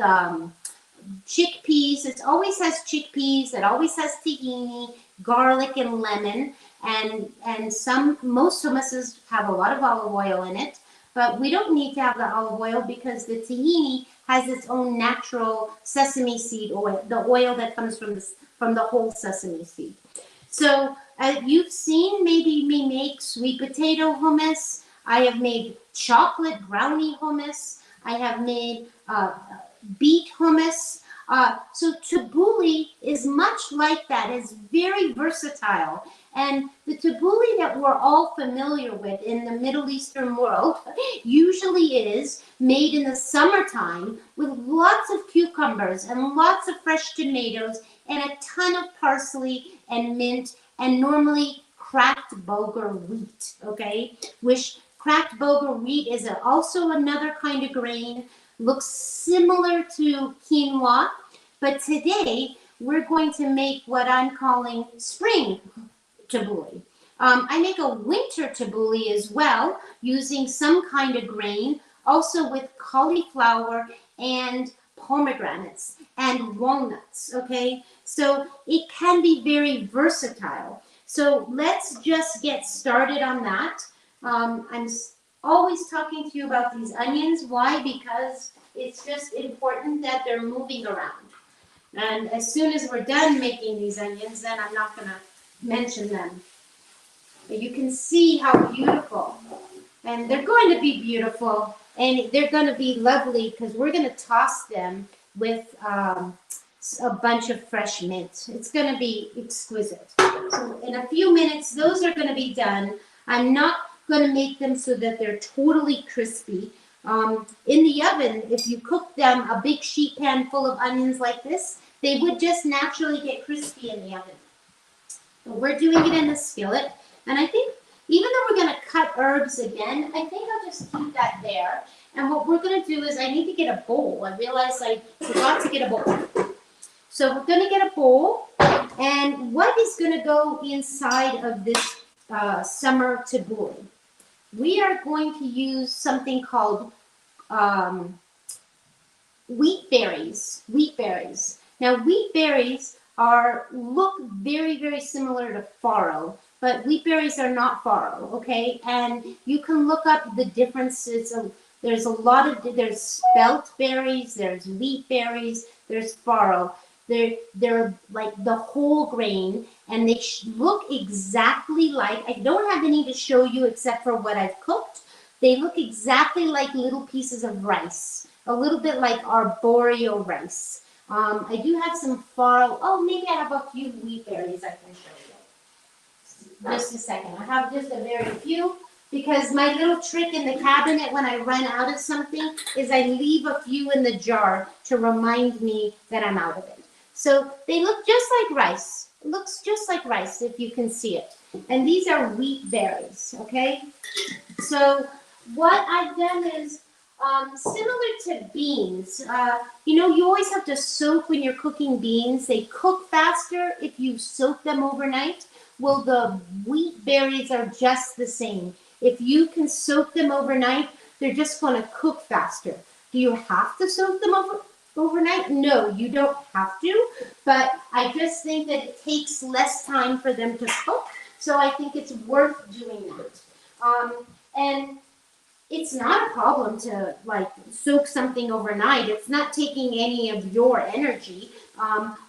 chickpeas. It always has chickpeas. It always has tahini, garlic, and lemon. And most hummuses have a lot of olive oil in it. But we don't need to have the olive oil because the tahini has its own natural sesame seed oil, the oil that comes from the whole sesame seed. So you've seen maybe me make sweet potato hummus. I have made chocolate brownie hummus. I have made beet hummus. So tabbouleh is much like that. It's very versatile. And the tabbouleh that we're all familiar with in the Middle Eastern world usually is made in the summertime with lots of cucumbers and lots of fresh tomatoes and a ton of parsley and mint and normally cracked bulgur wheat, okay? Which cracked bulgur wheat is also another kind of grain, looks similar to quinoa, but today we're going to make what I'm calling spring tabbouleh. I make a winter tabbouleh as well, using some kind of grain, also with cauliflower and pomegranates and walnuts, okay? So it can be very versatile. So let's just get started on that. I'm always talking to you about these onions. Why? Because it's just important that they're moving around. And as soon as we're done making these onions, then I'm not going to mention them. But you can see how beautiful. And they're going to be beautiful. And they're going to be lovely because we're going to toss them with a bunch of fresh mint. It's going to be exquisite. So in a few minutes, those are going to be done. I'm not going to make them so that they're totally crispy. In the oven, if you cook them, a big sheet pan full of onions like this, they would just naturally get crispy in the oven. But we're doing it in the skillet. And I think even though we're going to cut herbs again, I think I'll just keep that there. And what we're going to do is I need to get a bowl. I realized I forgot to get a bowl. So we're going to get a bowl. And what is going to go inside of this summer tabbouleh? We are going to use something called wheat berries. Wheat berries. Now, wheat berries look very, very similar to farro, but wheat berries are not farro, okay? And you can look up the differences. There's a lot of, there's spelt berries, there's wheat berries, there's farro. They're like the whole grain, and they look exactly like, I don't have any to show you except for what I've cooked. They look exactly like little pieces of rice, a little bit like arborio rice. I do have some farro. Oh, maybe I have a few wheat berries I can show you. Just a second. I have just a very few because my little trick in the cabinet when I run out of something is I leave a few in the jar to remind me that I'm out of it. So they look just like rice. It looks just like rice if you can see it. And these are wheat berries, okay? So what I've done is similar to beans. You know, you always have to soak when you're cooking beans. They cook faster if you soak them overnight. Well, the wheat berries are just the same. If you can soak them overnight, they're just going to cook faster. Do you have to soak them overnight? No, you don't have to, but I just think that it takes less time for them to cook, so I think it's worth doing that. And it's not a problem to like soak something overnight. It's not taking any of your energy.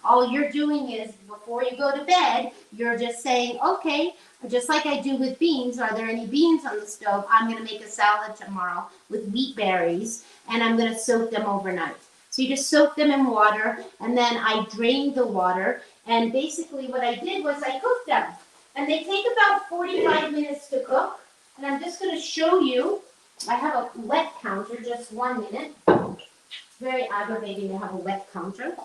All you're doing is before you go to bed, you're just saying, okay, just like I do with beans, are there any beans on the stove? I'm going to make a salad tomorrow with wheat berries, and I'm going to soak them overnight. So you just soak them in water, and then I drained the water, and basically what I did was I cooked them. And they take about 45 minutes to cook, and I'm just going to show you. I have a wet counter, just 1 minute. It's very aggravating to have a wet counter.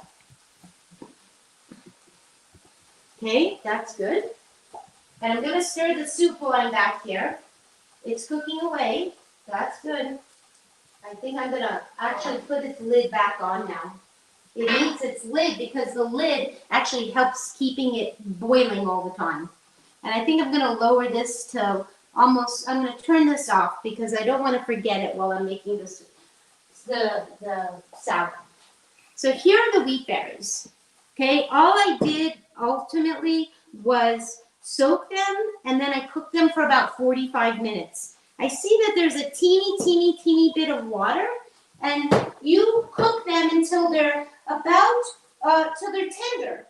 Okay, that's good. And I'm going to stir the soup while I'm back here. It's cooking away. That's good. I think I'm gonna actually put its lid back on now. It needs its lid because the lid actually helps keeping it boiling all the time. And I think I'm gonna lower this to almost, I'm gonna turn this off because I don't wanna forget it while I'm making this, the salad. So here are the wheat berries. Okay, all I did ultimately was soak them and then I cooked them for about 45 minutes. I see that there's a teeny bit of water, and you cook them until they're about, till they're tender.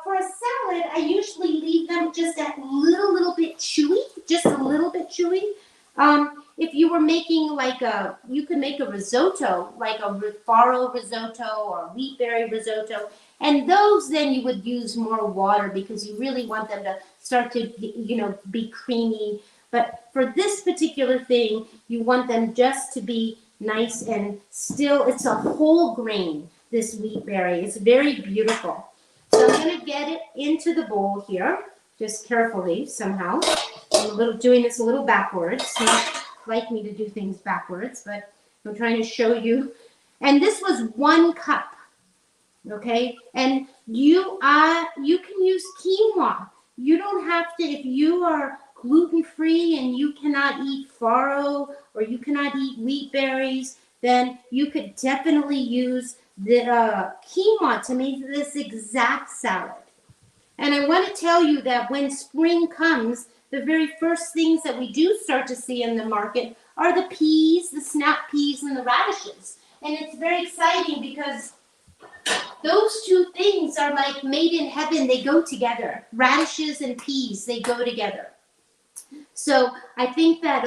For a salad, I usually leave them just a little bit chewy, just a little bit chewy. If you were making like you could make a risotto, like a farro risotto or wheat berry risotto, and those then you would use more water because you really want them to start to, be creamy. But for this particular thing, you want them just to be nice and still, it's a whole grain, this wheat berry. It's very beautiful. So I'm gonna get it into the bowl here, just carefully somehow. I'm doing this a little backwards. It's not like me to do things backwards, but I'm trying to show you. And this was 1 cup, okay? And you can use quinoa. You don't have to, if you are gluten-free and you cannot eat farro or you cannot eat wheat berries, then you could definitely use the quinoa to make this exact salad. And I want to tell you that when spring comes, the very first things that we do start to see in the market are the peas, the snap peas, and the radishes. And it's very exciting because those two things are like made in heaven. They go together. Radishes and peas, they go together. So I think that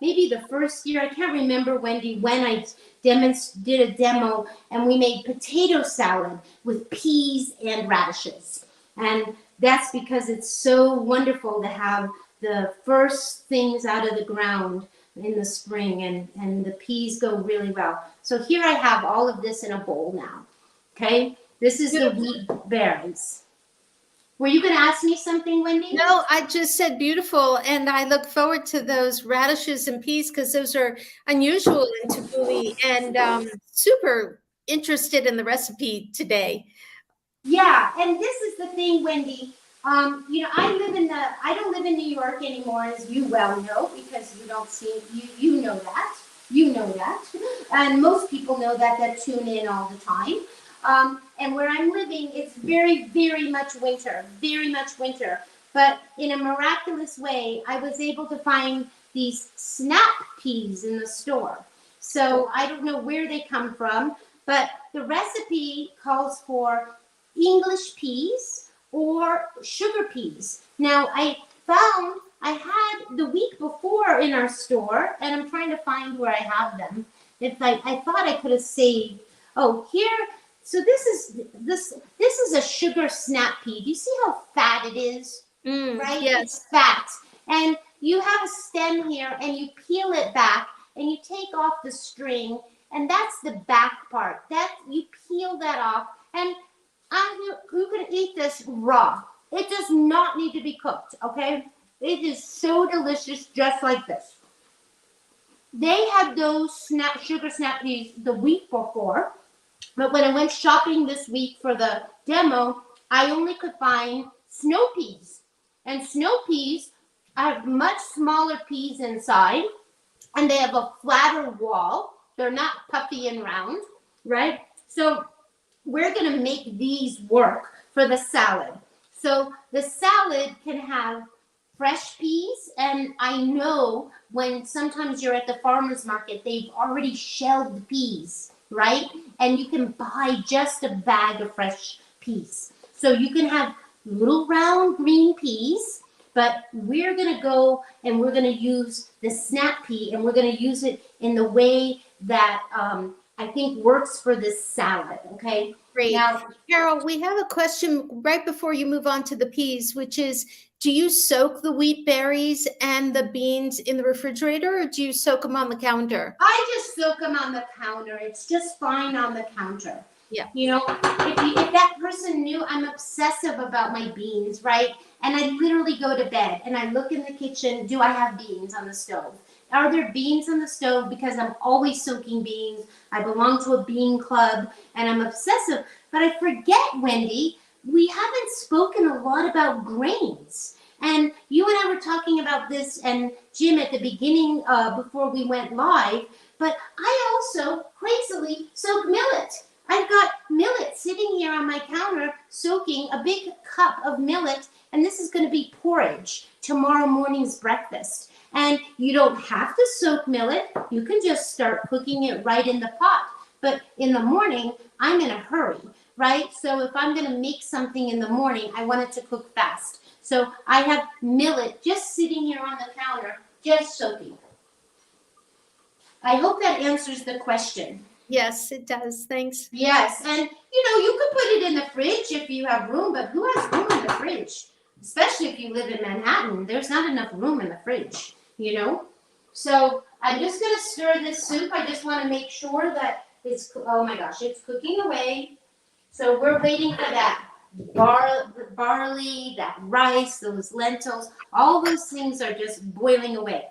maybe the first year, I can't remember, Wendy, when I did a demo and we made potato salad with peas and radishes. And that's because it's so wonderful to have the first things out of the ground in the spring, and the peas go really well. So here I have all of this in a bowl now. Okay, this is the wheat berries. Were you going to ask me something, Wendy? No, I just said beautiful, and I look forward to those radishes and peas because those are unusual in Tabbouleh, and super interested in the recipe today. Yeah, and this is the thing, Wendy. I don't live in New York anymore, as you well know, because you don't see, you know that, and most people know that tune in all the time. And where I'm living, it's very much winter. But in a miraculous way, I was able to find these snap peas in the store. So I don't know where they come from, but the recipe calls for English peas or sugar peas. Now, I found I had the week before in our store, and I'm trying to find where I have them. I thought I could have saved. Oh, here. So this is a sugar snap pea. Do you see how fat it is? Right? Yes. It's fat. And you have a stem here, and you peel it back, and you take off the string, and that's the back part. That you peel that off, and you can eat this raw. It does not need to be cooked, okay? It is so delicious, just like this. They had those sugar snap peas the week before, but when I went shopping this week for the demo, I only could find snow peas. And snow peas have much smaller peas inside, and they have a flatter wall. They're not puffy and round, right? So we're going to make these work for the salad. So the salad can have fresh peas, and I know when sometimes you're at the farmer's market, they've already shelled peas, right? And you can buy just a bag of fresh peas. So you can have little round green peas, but we're going to go and we're going to use the snap pea, and we're going to use it in the way that I think works for this salad, okay? Great. Now, Carole, we have a question right before you move on to the peas, which is, do you soak the wheat berries and the beans in the refrigerator, or do you soak them on the counter? I just soak them on the counter. It's just fine on the counter. Yeah. If that person knew I'm obsessive about my beans, right? And I literally go to bed and I look in the kitchen, do I have beans on the stove? Are there beans on the stove? Because I'm always soaking beans. I belong to a bean club and I'm obsessive. But I forget, Wendy, we haven't spoken a lot about grains. And you and I were talking about this, and Jim at the beginning before we went live, but I also crazily soak millet. I've got millet sitting here on my counter soaking, a big cup of millet, and this is going to be porridge, tomorrow morning's breakfast. And you don't have to soak millet. You can just start cooking it right in the pot. But in the morning, I'm in a hurry, right? So if I'm going to make something in the morning, I want it to cook fast. So I have millet just sitting here on the counter, just soaking. I hope that answers the question. Yes, it does. Thanks. Yes, and you could put it in the fridge if you have room, but who has room in the fridge? Especially if you live in Manhattan, there's not enough room in the fridge, So I'm just going to stir this soup. I just want to make sure that it's, oh my gosh, it's cooking away. So we're waiting for that barley, that rice, those lentils, all those things are just boiling away.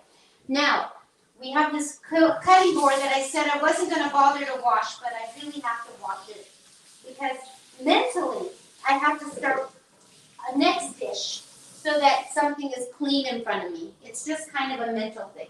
Now, we have this cutting board that I said I wasn't going to bother to wash, but I really have to wash it because mentally I have to start a next dish so that something is clean in front of me. It's just kind of a mental thing.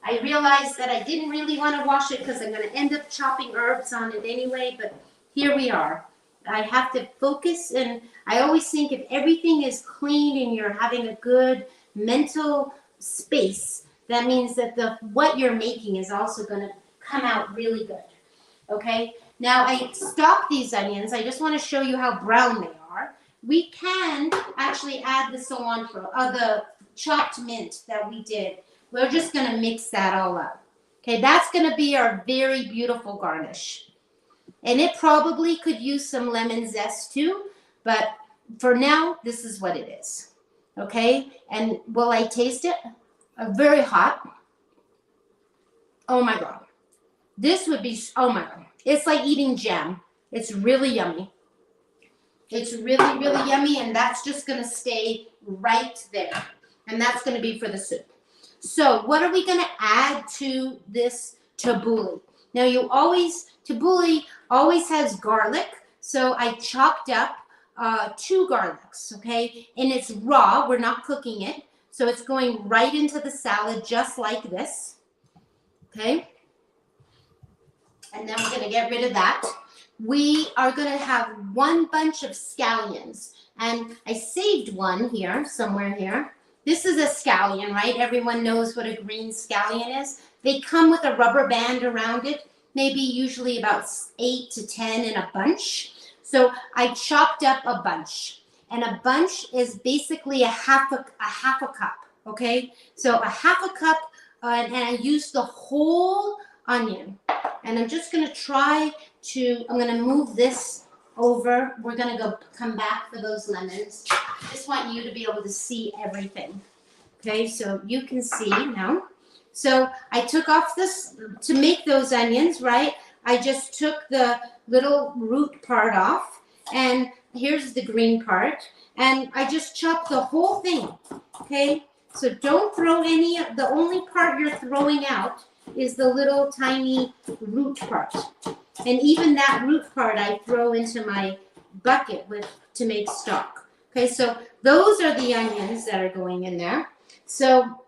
I realized that I didn't really want to wash it because I'm going to end up chopping herbs on it anyway, but here we are. I have to focus, and I always think if everything is clean and you're having a good mental space, that means that what you're making is also going to come out really good. Okay? Now I stock these onions. I just want to show you how brown they are. We can actually add the cilantro, the chopped mint that we did. We're just going to mix that all up. Okay, that's going to be our very beautiful garnish. And it probably could use some lemon zest too, but for now, this is what it is. Okay, and will I taste it? Very hot. Oh my God. This would be, oh my God. It's like eating jam. It's really yummy. It's really, really yummy, and that's just going to stay right there. And that's going to be for the soup. So what are we going to add to this tabbouleh? Now tabbouleh always has garlic. So I chopped up 2 garlics, okay? And it's raw. We're not cooking it. So it's going right into the salad just like this, okay? And then we're going to get rid of that. We are going to have 1 bunch of scallions. And I saved one here, somewhere here. This is a scallion, right? Everyone knows what a green scallion is. They come with a rubber band around it, maybe usually about 8 to 10 in a bunch. So I chopped up a bunch. And a bunch is basically a half a cup, okay? So a half a cup, and I used the whole onion. And I'm just going to I'm going to move this over. We're going to come back for those lemons. I just want you to be able to see everything. Okay, so you can see now. So I took off this, to make those onions, right? I just took the little root part off, and here's the green part, and I just chopped the whole thing, okay? So don't throw any, the only part you're throwing out is the little tiny root part. And even that root part I throw into my bucket to make stock. Okay, so those are the onions that are going in there. So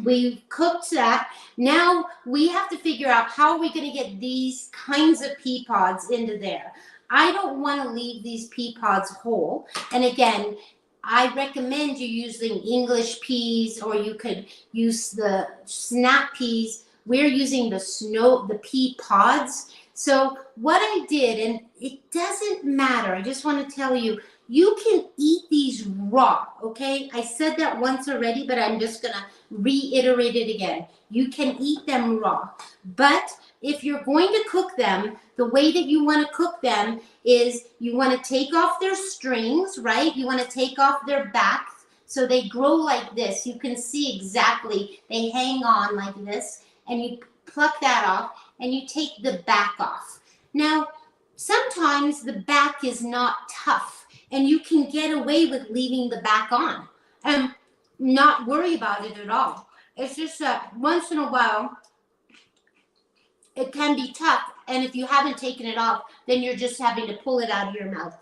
we cooked that. Now we have to figure out how are we going to get these kinds of pea pods into there. I don't want to leave these pea pods whole. And again, I recommend you using English peas, or you could use the snap peas. We're using the pea pods. So what I did, and it doesn't matter, I just want to tell you, you can eat these raw, okay? I said that once already, but I'm just going to reiterate it again. You can eat them raw. But if you're going to cook them, the way that you want to cook them is you want to take off their strings, right? You want to take off their backs so they grow like this. You can see exactly, they hang on like this, and you pluck that off and you take the back off. Now, sometimes the back is not tough and you can get away with leaving the back on and not worry about it at all. It's just that once in a while, it can be tough. And if you haven't taken it off, then you're just having to pull it out of your mouth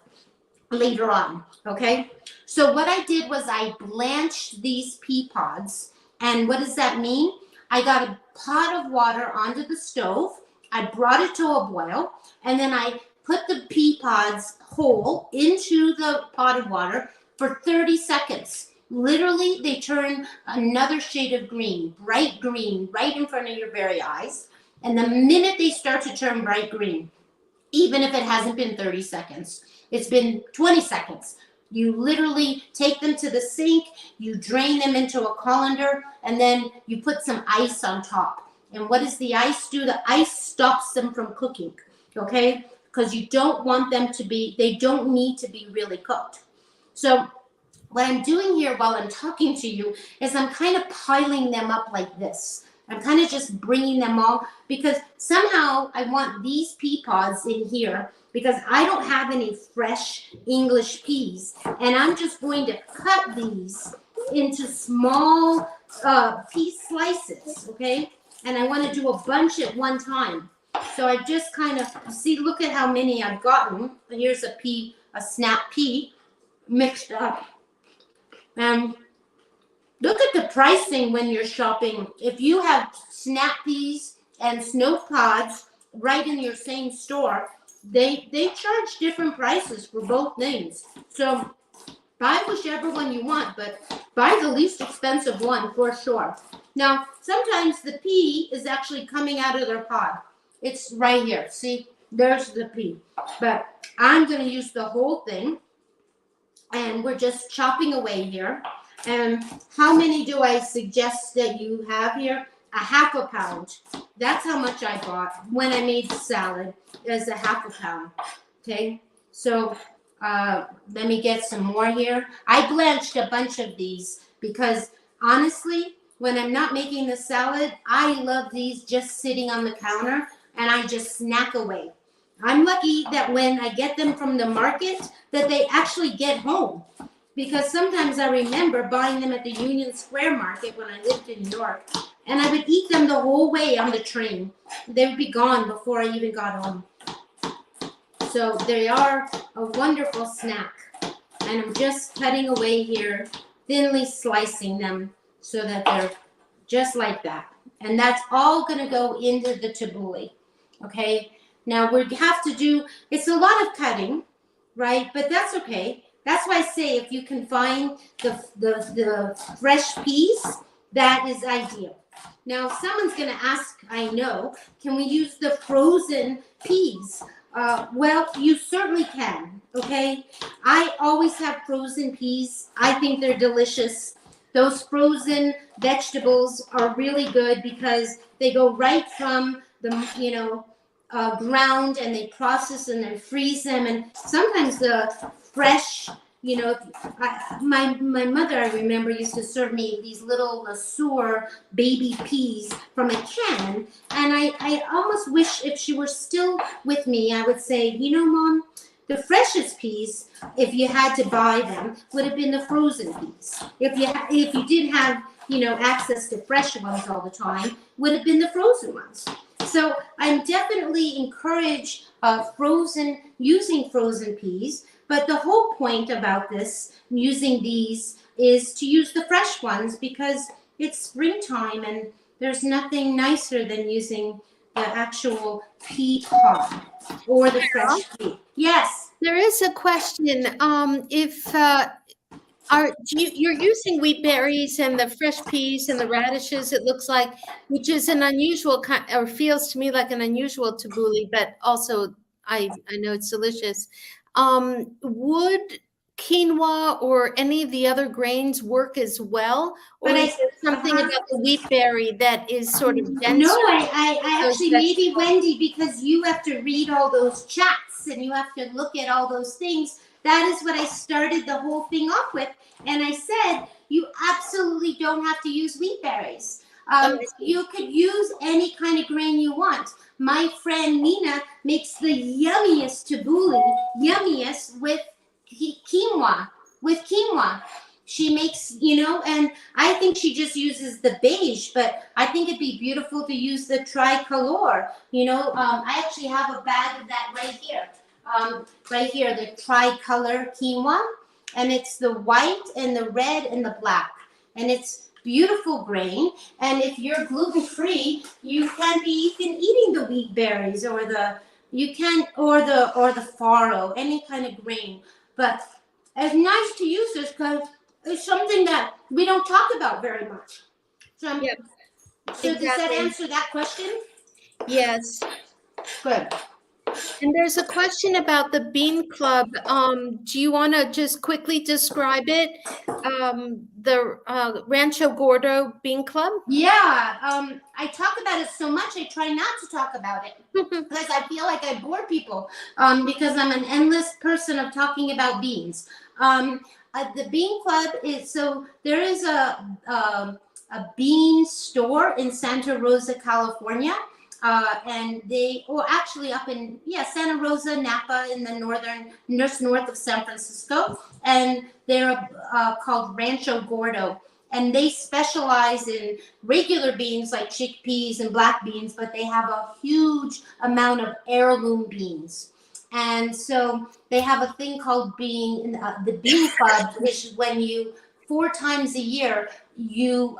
later on, okay? So what I did was I blanched these pea pods. And what does that mean? I got a pot of water onto the stove. I brought it to a boil. And then I put the pea pods whole into the pot of water for 30 seconds. Literally, they turn another shade of green, bright green, right in front of your very eyes. And the minute they start to turn bright green, even if it hasn't been 30 seconds, it's been 20 seconds, you literally take them to the sink, you drain them into a colander, and then you put some ice on top. And what does the ice do? The ice stops them from cooking, okay? Because you don't want them to be, they don't need to be really cooked. So what I'm doing here while I'm talking to you is I'm kind of piling them up like this. I'm kind of just bringing them all because somehow I want these pea pods in here because I don't have any fresh English peas. And I'm just going to cut these into small pea slices, okay? And I want to do a bunch at one time. So I just kind of, see, look at how many I've gotten. Here's a pea, a snap pea mixed up. And look at the pricing when you're shopping. If you have snap peas and snow pods right in your same store, they charge different prices for both things. So buy whichever one you want, but buy the least expensive one for sure. Now, sometimes the pea is actually coming out of their pod. It's right here. See, there's the pea. But I'm going to use the whole thing. And we're just chopping away here. And how many do I suggest that you have here? A half a pound. That's how much I bought when I made the salad, is a half a pound. Okay, so let me get some more here. I blanched a bunch of these because honestly, when I'm not making the salad, I love these just sitting on the counter and I just snack away. I'm lucky that when I get them from the market, that they actually get home. Because sometimes I remember buying them at the Union Square Market when I lived in New York. And I would eat them the whole way on the train. They would be gone before I even got home. So they are a wonderful snack. And I'm just cutting away here, thinly slicing them so that they're just like that. And that's all going to go into the tabbouleh. Okay? Now we have to do, it's a lot of cutting, right? But that's okay. That's why I say if you can find the fresh peas, that is ideal. Now someone's going to ask, I know, can we use the frozen peas? Well, you certainly can, okay? I always have frozen peas. I think they're delicious. Those frozen vegetables are really good because they go right from the, ground and they process and they freeze them. And sometimes the fresh, my mother, I remember, used to serve me these little LaSure baby peas from a can. And I almost wish if she were still with me, I would say, Mom, the freshest peas, if you had to buy them, would have been the frozen peas. If you didn't have, access to fresh ones all the time, would have been the frozen ones. So I'm definitely encourage using frozen peas. But the whole point about this, using these, is to use the fresh ones because it's springtime and there's nothing nicer than using the actual pea pod or the fresh pea. Yes. There is a question. You're using wheat berries and the fresh peas and the radishes, it looks like, which is an unusual kind, or feels to me like an unusual tabbouleh, but also I know it's delicious. Would quinoa or any of the other grains work as well? Or is there something about the wheat berry that is sort of denser? No, I actually, maybe Wendy, because you have to read all those chats and you have to look at all those things. That is what I started the whole thing off with. And I said, you absolutely don't have to use wheat berries. You could use any kind of grain you want. My friend Nina makes the yummiest tabbouleh, with quinoa. she makes, and I think she just uses the beige, but I think it'd be beautiful to use the tricolor. I actually have a bag of that right here. Right here, the tricolor quinoa, and it's the white and the red and the black, and it's beautiful grain. And if you're gluten-free, you can be even eating the wheat berries or the farro, any kind of grain. But it's nice to use this because it's something that we don't talk about very much. So, Yep, so does that answer that question? Yes. Good. And there's a question about the Bean Club. Do you want to just quickly describe it? The Rancho Gordo Bean Club? Yeah, I talk about it so much, I try not to talk about it because I feel like I bore people because I'm an endless person of talking about beans. The Bean Club is, so there is a bean store in Santa Rosa, California. And actually up in, Santa Rosa, Napa, in the just north of San Francisco. And they're called Rancho Gordo. And they specialize in regular beans like chickpeas and black beans, but they have a huge amount of heirloom beans. And so they have a thing called the Bean Club, which is when 4 times a year, you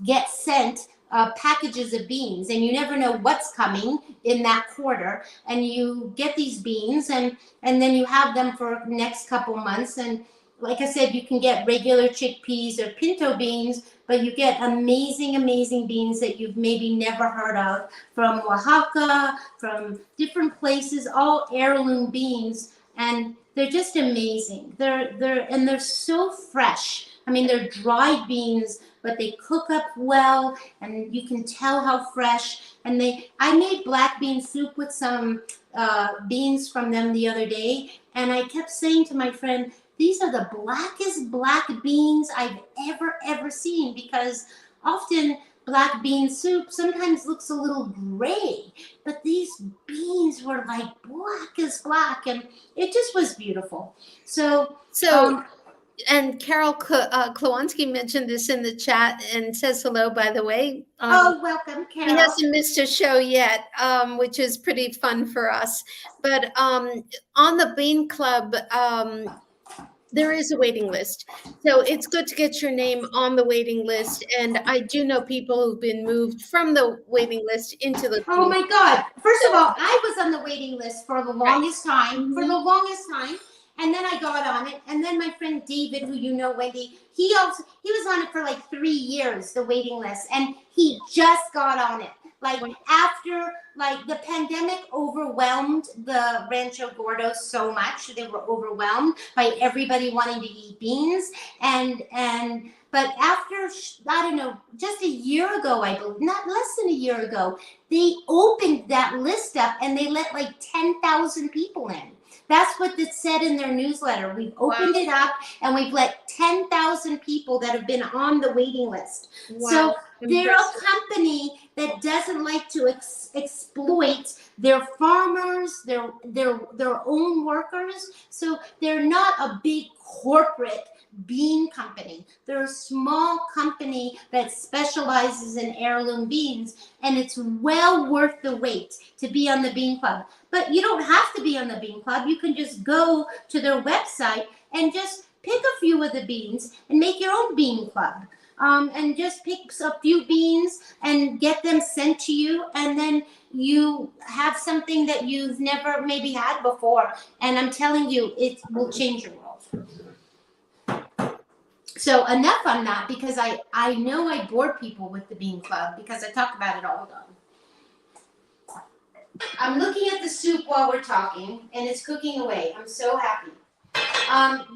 get sent packages of beans, and you never know what's coming in that quarter, and you get these beans, and then you have them for the next couple months. And like I said, you can get regular chickpeas or pinto beans, but you get amazing beans that you've maybe never heard of from Oaxaca, from different places, all heirloom beans, and they're just amazing. They're so fresh. I mean, they're dried beans, but they cook up well, and you can tell how fresh. And I made black bean soup with some beans from them the other day, and I kept saying to my friend, these are the blackest black beans I've ever seen, because often black bean soup sometimes looks a little gray, but these beans were like black as black, and it just was beautiful. So and Carole Klowanski mentioned this in the chat and says hello, by the way. Welcome, Carole. He hasn't missed a show yet, which is pretty fun for us. But on the Bean Club, there is a waiting list. So it's good to get your name on the waiting list. And I do know people who've been moved from the waiting list into the Oh my God. First of all, I was on the waiting list for the longest time, and then I got on it. And then my friend David, who you know, Wendy, he was on it for like 3 years, the waiting list, and he just got on it. Like after the pandemic overwhelmed the Rancho Gordo so much, they were overwhelmed by everybody wanting to eat beans, but after, I don't know, just a year ago, I believe, not less than a year ago, they opened that list up and they let like 10,000 people in. That's what it said in their newsletter. We've opened it up and we've let 10,000 people that have been on the waiting list. Wow. So they're a company that doesn't like to exploit their farmers, their own workers. So they're not a big corporate bean company. They're a small company that specializes in heirloom beans, and it's well worth the wait to be on the Bean Club. But you don't have to be on the Bean Club. You can just go to their website and just pick a few of the beans and make your own Bean Club. And just pick a few beans and get them sent to you, and then you have something that you've never maybe had before. And I'm telling you, it will change your world. So enough on that, because I know I bore people with the Bean Club because I talk about it all the time. I'm looking at the soup while we're talking, and it's cooking away. I'm so happy.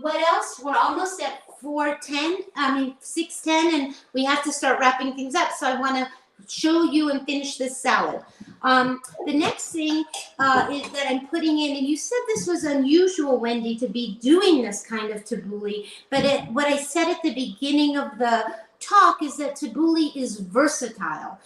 What else? We're almost at 6:10, and we have to start wrapping things up. So I want to show you and finish this salad. The next thing is that I'm putting in, and you said this was unusual, Wendy, to be doing this kind of tabbouleh, but what I said at the beginning of the talk is that tabbouleh is versatile.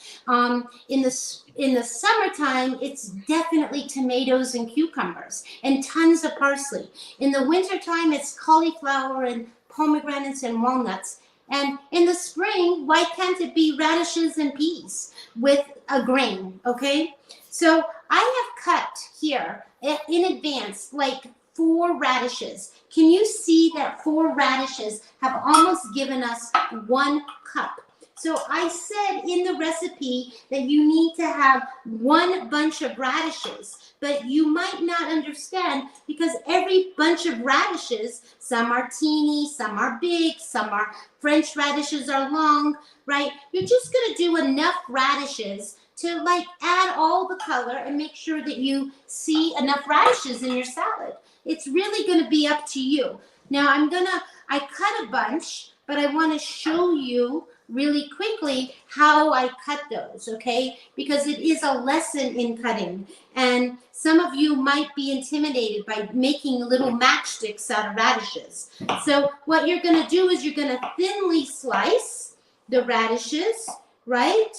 In the summertime, it's definitely tomatoes and cucumbers and tons of parsley. In the wintertime, it's cauliflower and pomegranates and walnuts. And in the spring, why can't it be radishes and peas with a grain, okay? So I have cut here in advance like 4 radishes. Can you see that 4 radishes have almost given us 1 cup? So I said in the recipe that you need to have 1 bunch of radishes, but you might not understand because every bunch of radishes, some are teeny, some are big, some are French radishes are long, right? You're just gonna do enough radishes to like add all the color and make sure that you see enough radishes in your salad. It's really gonna be up to you. Now I cut a bunch, but I wanna show you really quickly how I cut those, okay? Because it is a lesson in cutting. And some of you might be intimidated by making little matchsticks out of radishes. So what you're gonna do is you're gonna thinly slice the radishes, right?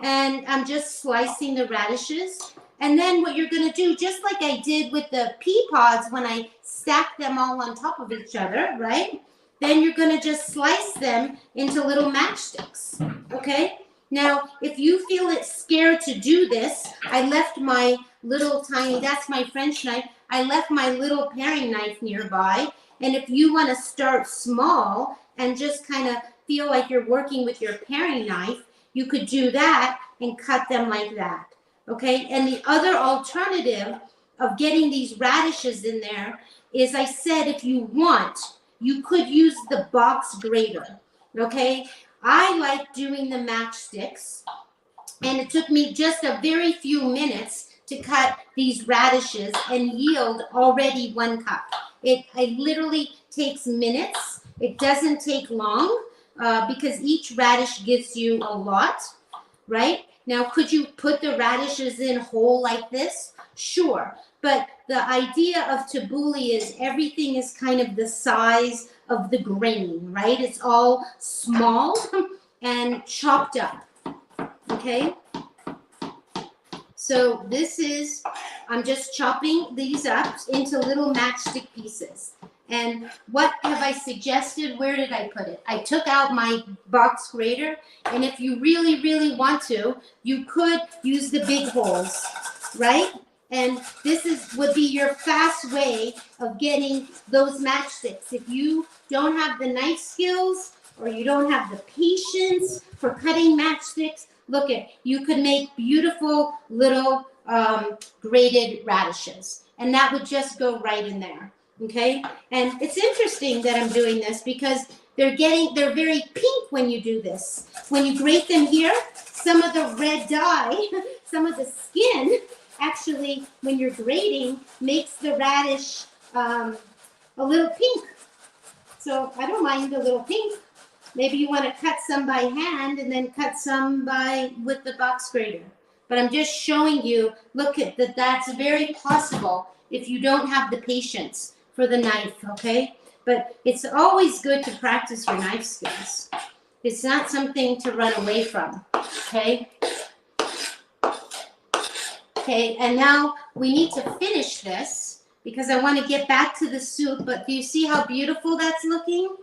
And I'm just slicing the radishes. And then what you're gonna do, just like I did with the pea pods when I stacked them all on top of each other, right? Then you're gonna just slice them into little matchsticks, okay? Now, if you feel it's scared to do this, I left my little tiny, that's my French knife, I left my little paring knife nearby. And if you wanna start small and just kind of feel like you're working with your paring knife, you could do that and cut them like that, okay? And the other alternative of getting these radishes in there is, I said, if you want, you could use the box grater, okay? I like doing the matchsticks, and it took me just a very few minutes to cut these radishes and yield already 1 cup. It literally takes minutes. It doesn't take long because each radish gives you a lot, right? Now, could you put the radishes in whole like this? Sure. But the idea of tabbouleh is everything is kind of the size of the grain, right? It's all small and chopped up, okay? So this is, I'm just chopping these up into little matchstick pieces. And what have I suggested? Where did I put it? I took out my box grater, and if you really, really want to, you could use the big holes, right? And this would be your fast way of getting those matchsticks. If you don't have the knife skills or you don't have the patience for cutting matchsticks, look at, you could make beautiful little grated radishes, and that would just go right in there, okay? And it's interesting that I'm doing this because they're very pink when you do this. When you grate them here, some of the red dye, some of the skin, actually, when you're grating, makes the radish a little pink. So I don't mind the little pink. Maybe you want to cut some by hand and then cut some with the box grater. But I'm just showing you, look at that, that's very possible if you don't have the patience for the knife, okay? But it's always good to practice your knife skills. It's not something to run away from, okay? Okay, and now we need to finish this because I want to get back to the soup, but do you see how beautiful that's looking?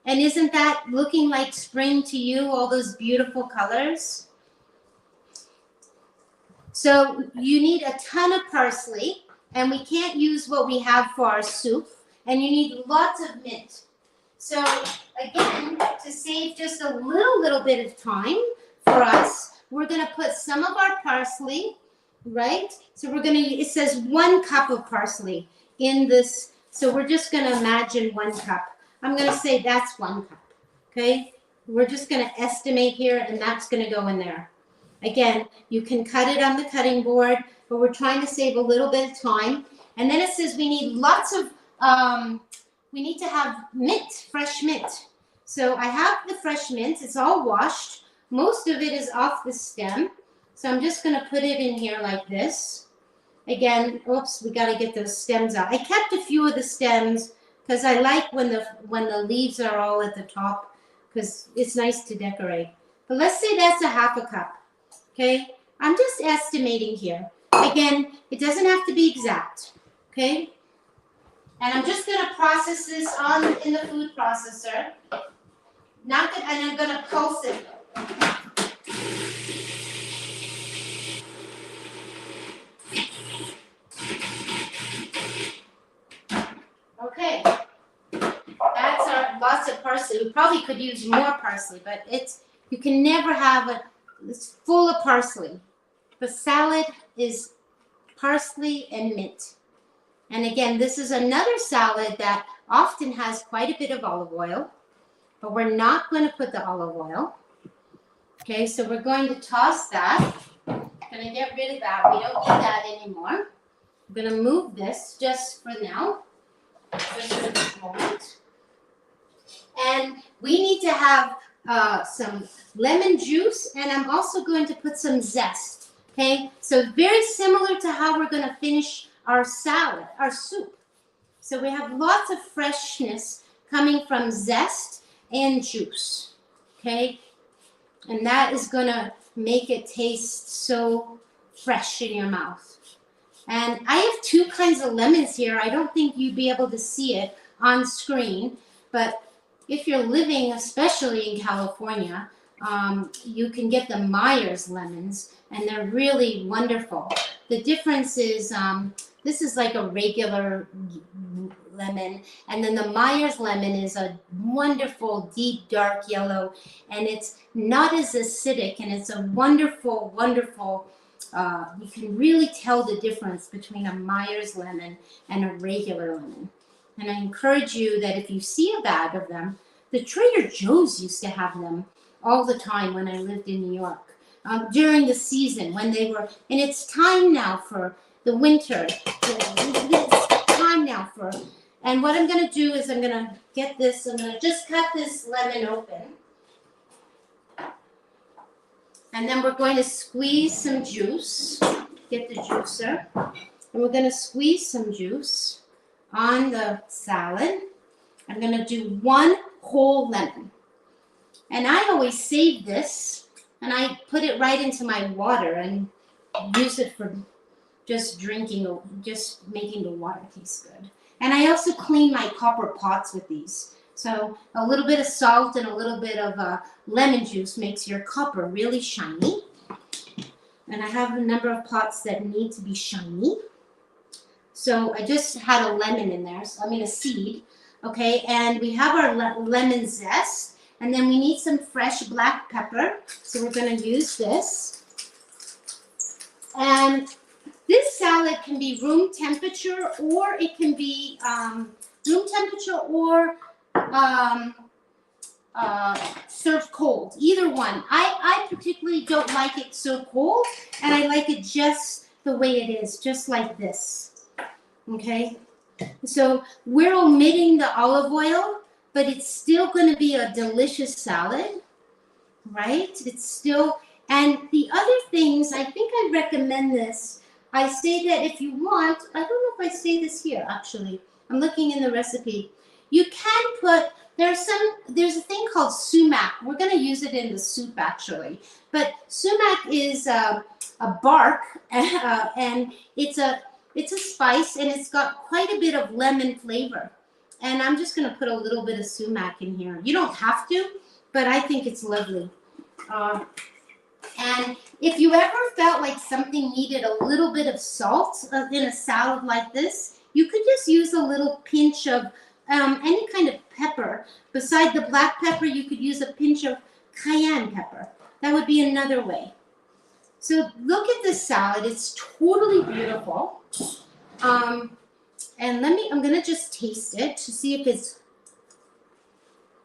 And isn't that looking like spring to you, all those beautiful colors? So you need a ton of parsley, and we can't use what we have for our soup, and you need lots of mint. So again, to save just a little bit of time for us, we're going to put some of our parsley, right? So we're going to, it says 1 cup of parsley in this. So we're just going to imagine 1 cup. I'm going to say that's 1 cup, okay? We're just going to estimate here, and that's going to go in there. Again, you can cut it on the cutting board, but we're trying to save a little bit of time. And then it says we need lots of, we need to have mint, fresh mint. So I have the fresh mint. It's all washed. Most of it is off the stem. So I'm just going to put it in here like this. Again, oops, we got to get those stems out. I kept a few of the stems because I like when the leaves are all at the top because it's nice to decorate. But let's say that's a half a cup, okay? I'm just estimating here. Again, it doesn't have to be exact, okay? And I'm just going to process this in the food processor. And I'm going to pulse it. Okay. That's our lots of parsley. We probably could use more parsley, but you can never have it's full of parsley. The salad is parsley and mint. And again, this is another salad that often has quite a bit of olive oil, but we're not going to put the olive oil. Okay, so we're going to toss that. Going to get rid of that. We don't need that anymore. I'm going to move this just for now, just for this moment. And we need to have some lemon juice, and I'm also going to put some zest. Okay, so very similar to how we're going to finish our salad, our soup. So we have lots of freshness coming from zest and juice. Okay, and that is going to make it taste so fresh in your mouth. And I have two kinds of lemons here. I don't think you'd be able to see it on screen, but if you're living, especially in California, you can get the Myers lemons, and they're really wonderful. The difference is this is like a regular lemon, and then the Myers lemon is a wonderful deep dark yellow, and it's not as acidic, and it's a wonderful, wonderful, you can really tell the difference between a Myers lemon and a regular lemon. And I encourage you that if you see a bag of them, the Trader Joe's used to have them all the time when I lived in New York, during the season when they were, and it's time now for the winter. It's time now for, and what I'm going to do is I'm going to get this, I'm going to just cut this lemon open. And then we're going to squeeze some juice, get the juicer, and we're going to squeeze some juice on the salad. I'm going to do one whole lemon. And I always save this, and I put it right into my water and use it for just drinking, just making the water taste good. And I also clean my copper pots with these. So a little bit of salt and a little bit of lemon juice makes your copper really shiny. And I have a number of pots that need to be shiny. So I just had a lemon in there, so I mean a seed. Okay, and we have our lemon zest, and then we need some fresh black pepper. So we're going to use this. And this salad can be room temperature, or it can be room temperature or served cold. Either one. I particularly don't like it so cold, and I like it just the way it is, just like this. Okay. So we're omitting the olive oil, but it's still going to be a delicious salad, right? It's still, and the other things, I think I recommend this. I say that if you want, I don't know if I say this here, actually. I'm looking in the recipe. You can put, there's a thing called sumac. We're going to use it in the soup, actually. But sumac is a bark, and it's a spice, and it's got quite a bit of lemon flavor. And I'm just going to put a little bit of sumac in here. You don't have to, but I think it's lovely. And if you ever felt like something needed a little bit of salt in a salad like this, you could just use a little pinch of any kind of pepper. Beside the black pepper, you could use a pinch of cayenne pepper. That would be another way. So look at this salad. It's totally beautiful. And I'm going to just taste it to see if it's,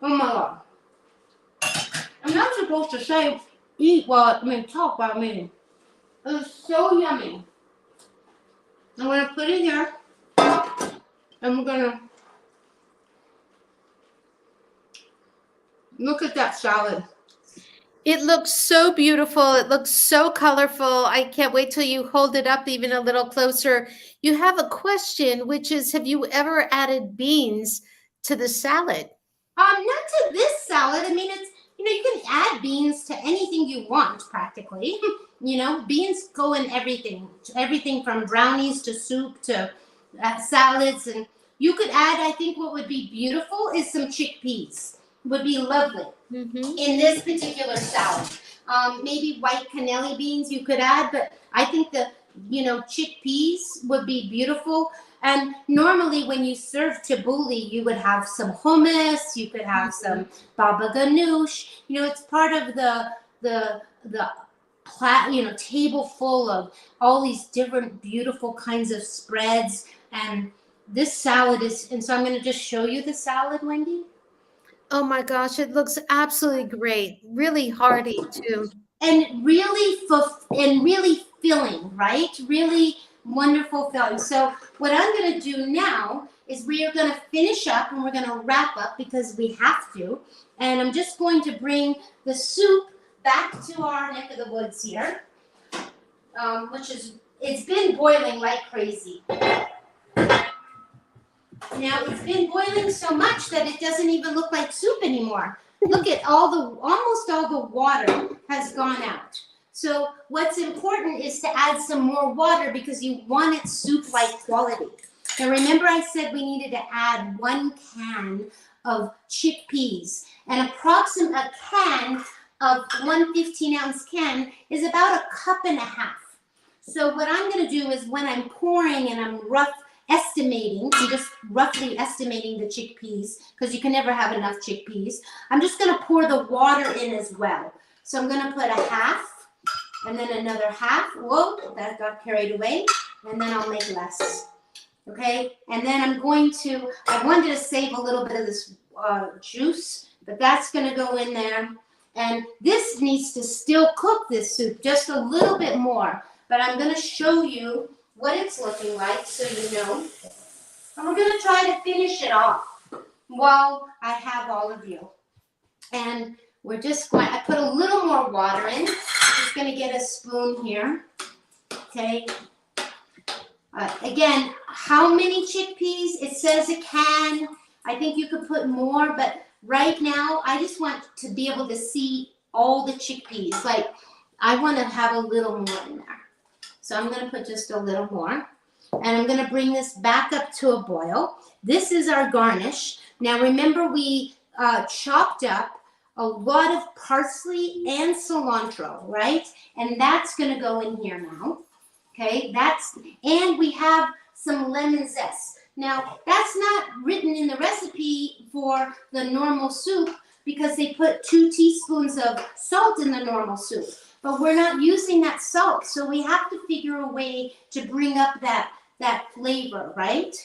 oh my God. I'm not supposed to say, talk while I'm eating. It's so yummy. I'm going to put it here, and we're going to look at that salad. It looks so beautiful. It looks so colorful. I can't wait till you hold it up even a little closer. You have a question, which is, have you ever added beans to the salad? Not to this salad. I mean, it's, you can add beans to anything you want, practically. Beans go in everything from brownies to soup to salads. And You could add, I think what would be beautiful is some chickpeas. Would be lovely in this particular salad. Maybe white cannelli beans you could add, but I think the chickpeas would be beautiful. And normally when you serve tabbouleh, you would have some hummus, you could have some baba ganoush. It's part of the table full of all these different beautiful kinds of spreads. And this salad is, and so I'm going to just show you the salad, Wendy. Oh my gosh, it looks absolutely great. Really hearty too. And really filling, right? Really wonderful filling. So what I'm going to do now is we are going to finish up and we're going to wrap up because we have to. And I'm just going to bring the soup back to our neck of the woods here, it's been boiling like crazy. Now it's been boiling so much that it doesn't even look like soup anymore. Look at almost all the water has gone out. So what's important is to add some more water because you want it soup-like quality. Now remember I said we needed to add 1 can of chickpeas, and a can of 1 15-ounce can is about 1.5 cups. So what I'm going to do is when I'm pouring and I'm just roughly estimating the chickpeas, because you can never have enough chickpeas, I'm just going to pour the water in as well. So I'm going to put 1/2 and then another 1/2. Whoa, that got carried away. And then I'll make less. Okay, and then I wanted to save a little bit of this juice, but that's going to go in there. And this needs to still cook, this soup, just a little bit more. But I'm going to show you what it's looking like so you know. And we're going to try to finish it off while I have all of you. And we're just going, I put a little more water in. I'm just going to get a spoon here. Okay. Again, how many chickpeas? It says a can. I think you could put more, but right now I just want to be able to see all the chickpeas. Like, I want to have a little more in there. So I'm going to put just a little more. And I'm going to bring this back up to a boil. This is our garnish. Now remember we chopped up a lot of parsley and cilantro, right? And that's going to go in here now. Okay, and we have some lemon zest. Now, that's not written in the recipe for the normal soup because they put 2 teaspoons of salt in the normal soup. But we're not using that salt, so we have to figure a way to bring up that flavor, right?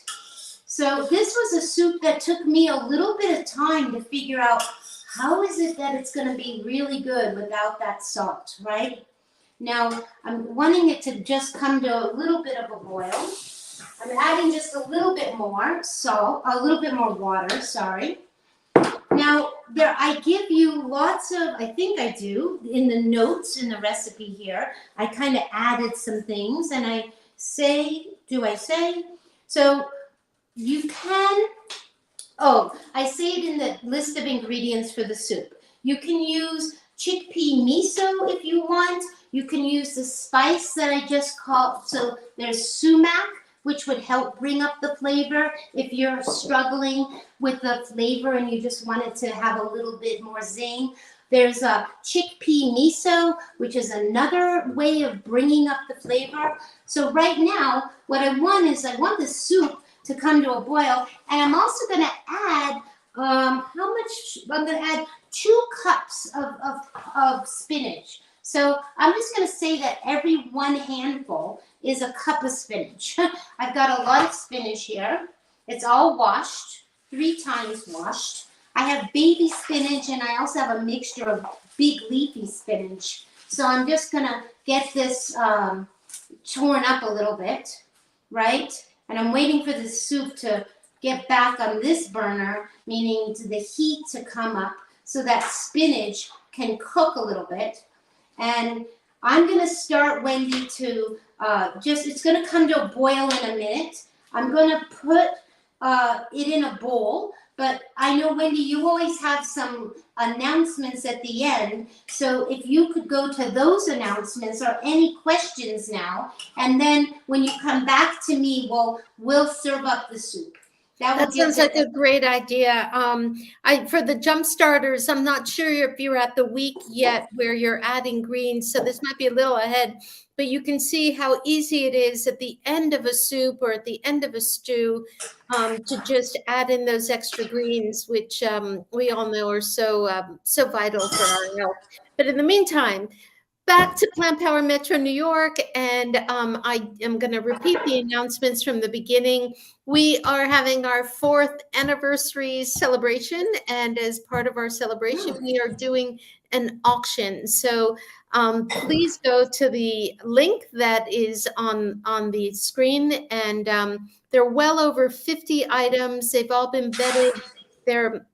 So this was a soup that took me a little bit of time to figure out how is it that it's going to be really good without that salt, right? Now, I'm wanting it to just come to a little bit of a boil. I'm adding just a little bit more salt, a little bit more water, sorry. Now, I give you lots of, I think I do, in the notes in the recipe here, I kind of added some things, and I say, so you can, I say it in the list of ingredients for the soup. You can use chickpea miso if you want. You can use the spice that I just called. So there's sumac, which would help bring up the flavor if you're struggling with the flavor and you just want it to have a little bit more zing. There's a chickpea miso, which is another way of bringing up the flavor. So right now, what I want the soup to come to a boil, and I'm also going to add, I'm going to add 2 cups of spinach. So I'm just going to say that every 1 handful is a cup of spinach. I've got a lot of spinach here. It's all washed, 3 times washed. I have baby spinach, and I also have a mixture of big leafy spinach. So I'm just going to get this torn up a little bit, right? And I'm waiting for the soup to get back on this burner, meaning to the heat to come up so that spinach can cook a little bit. And I'm going to start, Wendy, to it's going to come to a boil in a minute. I'm going to put it in a bowl. But I know, Wendy, you always have some announcements at the end. So if you could go to those announcements or any questions now, and then when you come back to me, we'll serve up the soup. That will That give sounds like the, a great idea. For the jump starters, I'm not sure if you're at the week yet where you're adding greens, so this might be a little ahead, but you can see how easy it is at the end of a soup or at the end of a stew to just add in those extra greens, which we all know are so vital for our health. But in the meantime, back to Plant Power Metro New York, and I am going to repeat the announcements from the beginning. We are having our 4th anniversary celebration, and as part of our celebration, we are doing an auction. So please go to the link that is on the screen, and there are well over 50 items. They've all been vetted. They're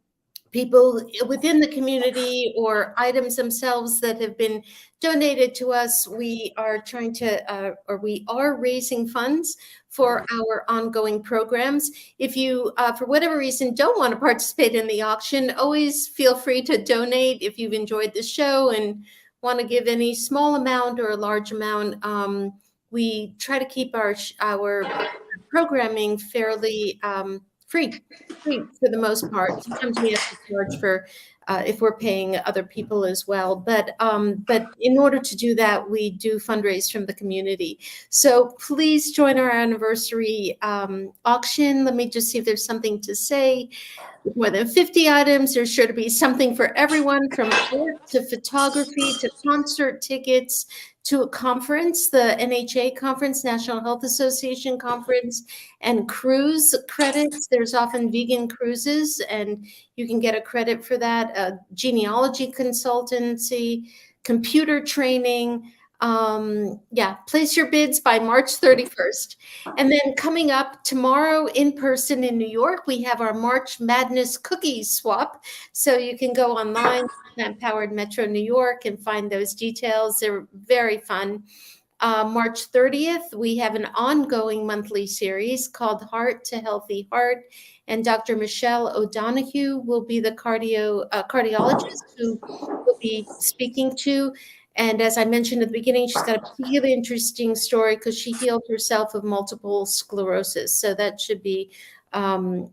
people within the community or items themselves that have been donated to us. We are trying to, or we are raising funds for our ongoing programs. If you, for whatever reason, don't want to participate in the auction, always feel free to donate if you've enjoyed the show and want to give any small amount or a large amount. We try to keep our programming fairly free for the most part. Sometimes we have to charge for if we're paying other people as well. But in order to do that, we do fundraise from the community. So please join our anniversary auction. Let me just see if there's something to say. With more than 50 items, there's sure to be something for everyone, from art to photography to concert tickets to a conference, the NHA conference, National Health Association conference, and cruise credits. There's often vegan cruises, and you can get a credit for that. A genealogy consultancy, computer training. Place your bids by March 31st. And then coming up tomorrow in person in New York, we have our March Madness cookies swap. So you can go online, Plant Powered Metro New York, and find those details. They're very fun. March 30th, we have an ongoing monthly series called Heart to Healthy Heart. And Dr. Michelle O'Donoghue will be the cardiologist who will be speaking to. And as I mentioned at the beginning, she's got a really interesting story because she healed herself of multiple sclerosis. So that should be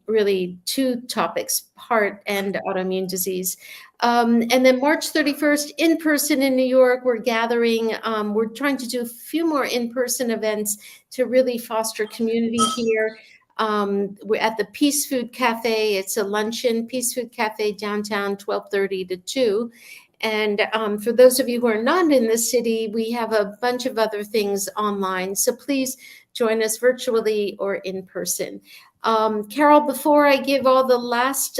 really 2 topics, heart and autoimmune disease. And then March 31st, in person in New York, we're gathering. We're trying to do a few more in-person events to really foster community here. We're at the Peace Food Cafe. It's a luncheon, Peace Food Cafe downtown, 12:30 to 2. And for those of you who are not in the city, we have a bunch of other things online. So please join us virtually or in person. Carole, before I give all the last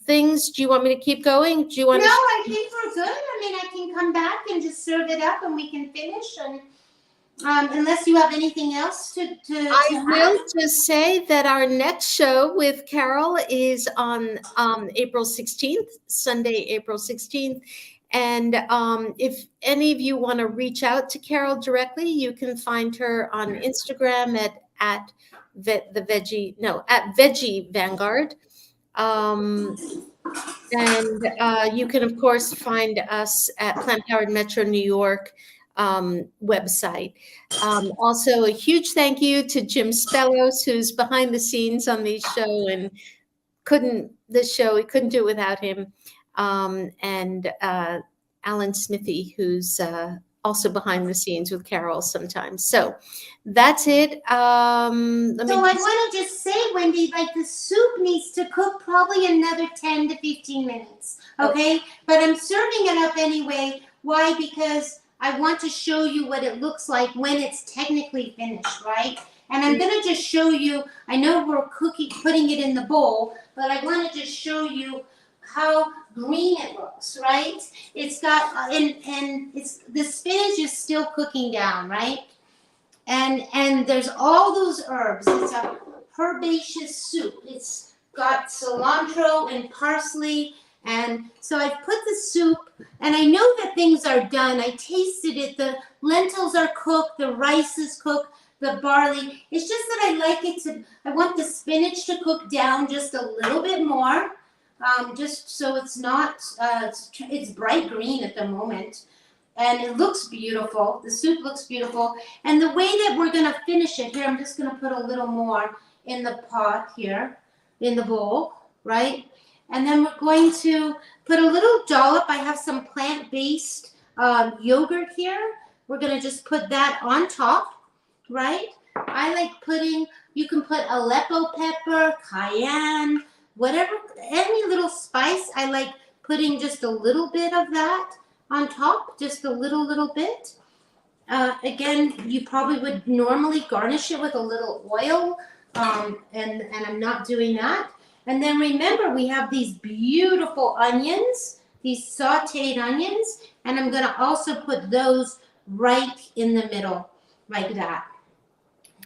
things, do you want me to keep going? Do you want no, I think we're good. I mean, I can come back and just serve it up and we can finish. And unless you have anything else to I will just say that our next show with Carole is on April 16th, Sunday, April 16th. And if any of you want to reach out to Carole directly, you can find her on Instagram at Veggie Vanguard. And you can, of course, find us at Plant Powered Metro New York website. Also, a huge thank you to Jim Spellos, who's behind the scenes on the show and we couldn't do it without him. And Alan Smithy, who's also behind the scenes with Carole sometimes. So that's it. I want to just say, Wendy, like the soup needs to cook probably another 10 to 15 minutes. Okay? But I'm serving it up anyway. Why? Because I want to show you what it looks like when it's technically finished, right? And I'm going to just show you, I know we're putting it in the bowl, but I want to just show you how green it looks, right? It's got, and it's, the spinach is still cooking down, right? And there's all those herbs. It's a herbaceous soup. It's got cilantro and parsley. And so I've put the soup, and I know that things are done. I tasted it. The lentils are cooked. The rice is cooked. The barley. It's just that I want the spinach to cook down just a little bit more. Just so it's not, it's bright green at the moment. And it looks beautiful. The soup looks beautiful. And the way that we're going to finish it here, I'm just going to put a little more in the pot here. in the bowl, right? And then we're going to put a little dollop. I have some plant-based yogurt here. We're going to just put that on top, right? I like putting, you can put Aleppo pepper, cayenne, whatever, any little spice. I like putting just a little bit of that on top, just a little bit. Again, you probably would normally garnish it with a little oil, and I'm not doing that. And then remember, we have these beautiful onions, these sauteed onions, and I'm gonna also put those right in the middle, like that.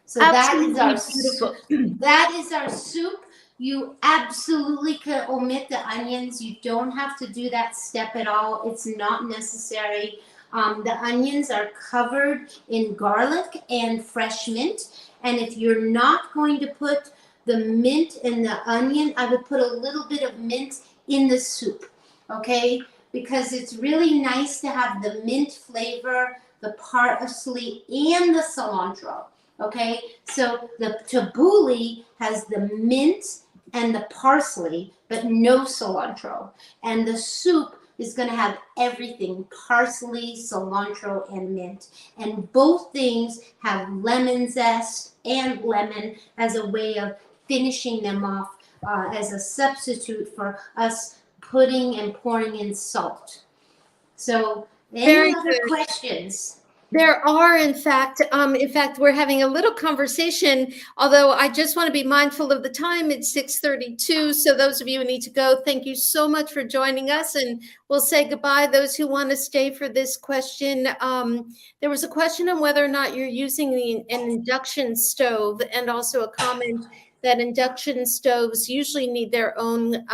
So Absolutely that is beautiful. that is our soup. You absolutely could omit the onions. You don't have to do that step at all. It's not necessary. The onions are covered in garlic and fresh mint. And if you're not going to put the mint and the onion, I would put a little bit of mint in the soup, okay? Because it's really nice to have the mint flavor, the parsley, and the cilantro, okay? So the tabbouleh has the mint and the parsley, but no cilantro. And the soup is going to have everything: parsley, cilantro, and mint. And both things have lemon zest and lemon as a way of finishing them off, as a substitute for us putting and pouring in salt. So any other questions? There are, in fact, we're having a little conversation, although I just want to be mindful of the time. It's 6:32. So those of you who need to go, thank you so much for joining us. And we'll say goodbye. Those who want to stay for this question, there was a question on whether or not you're using an induction stove, and also a comment that induction stoves usually need their own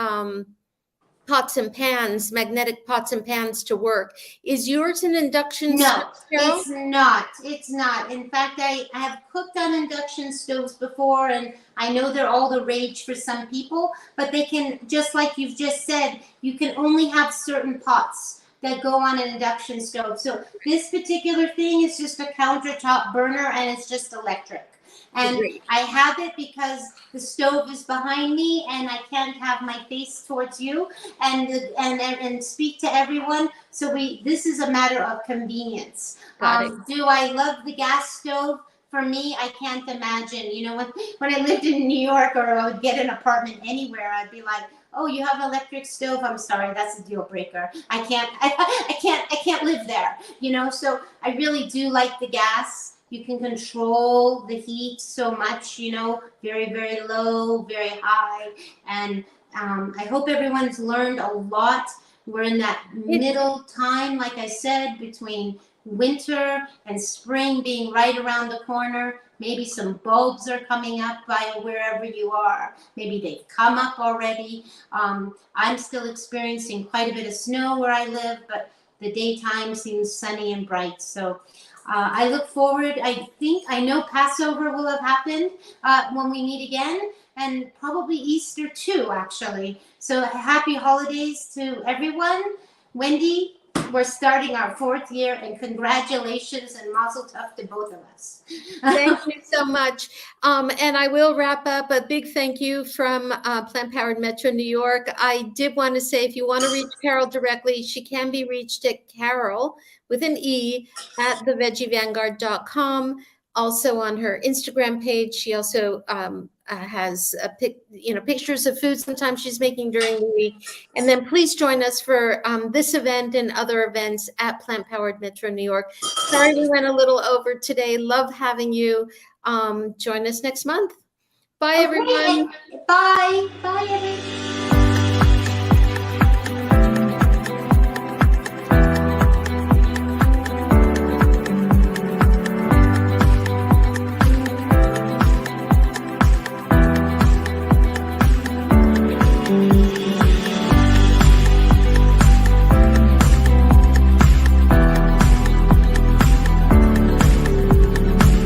pots and pans, magnetic pots and pans to work. Is yours an induction stove? No, it's not. It's not. In fact, I have cooked on induction stoves before, and I know they're all the rage for some people, but they can, just like you've just said, you can only have certain pots that go on an induction stove. So this particular thing is just a countertop burner, and it's just electric. And I have it because the stove is behind me, and I can't have my face towards you and speak to everyone. So this is a matter of convenience. Do I love the gas stove? For me, I can't imagine. You know, when I lived in New York, or I would get an apartment anywhere, I'd be like, "Oh, you have an electric stove? I'm sorry, that's a deal breaker. I can't live there." You know, so I really do like the gas. You can control the heat so much, you know, very, very low, very high. And I hope everyone's learned a lot. We're in that middle time, like I said, between winter and spring being right around the corner. Maybe some bulbs are coming up by wherever you are. Maybe they've come up already. I'm still experiencing quite a bit of snow where I live, but the daytime seems sunny and bright. So I look forward. I know Passover will have happened when we meet again, and probably Easter too, actually. So happy holidays to everyone. Wendy, we're starting our 4th year, and congratulations and mazel tov to both of us. Thank you so much. And I will wrap up. A big thank you from Plant Powered Metro New York. I did want to say, if you want to reach Carole directly, she can be reached at Carole with an E at theveggievanguard.com. Also on her Instagram page, she also has pictures of food sometimes she's making during the week. And then please join us for this event and other events at Plant Powered Metro New York. Sorry we went a little over today. Love having you. Join us next month. Bye, everyone. Bye. Bye, everyone.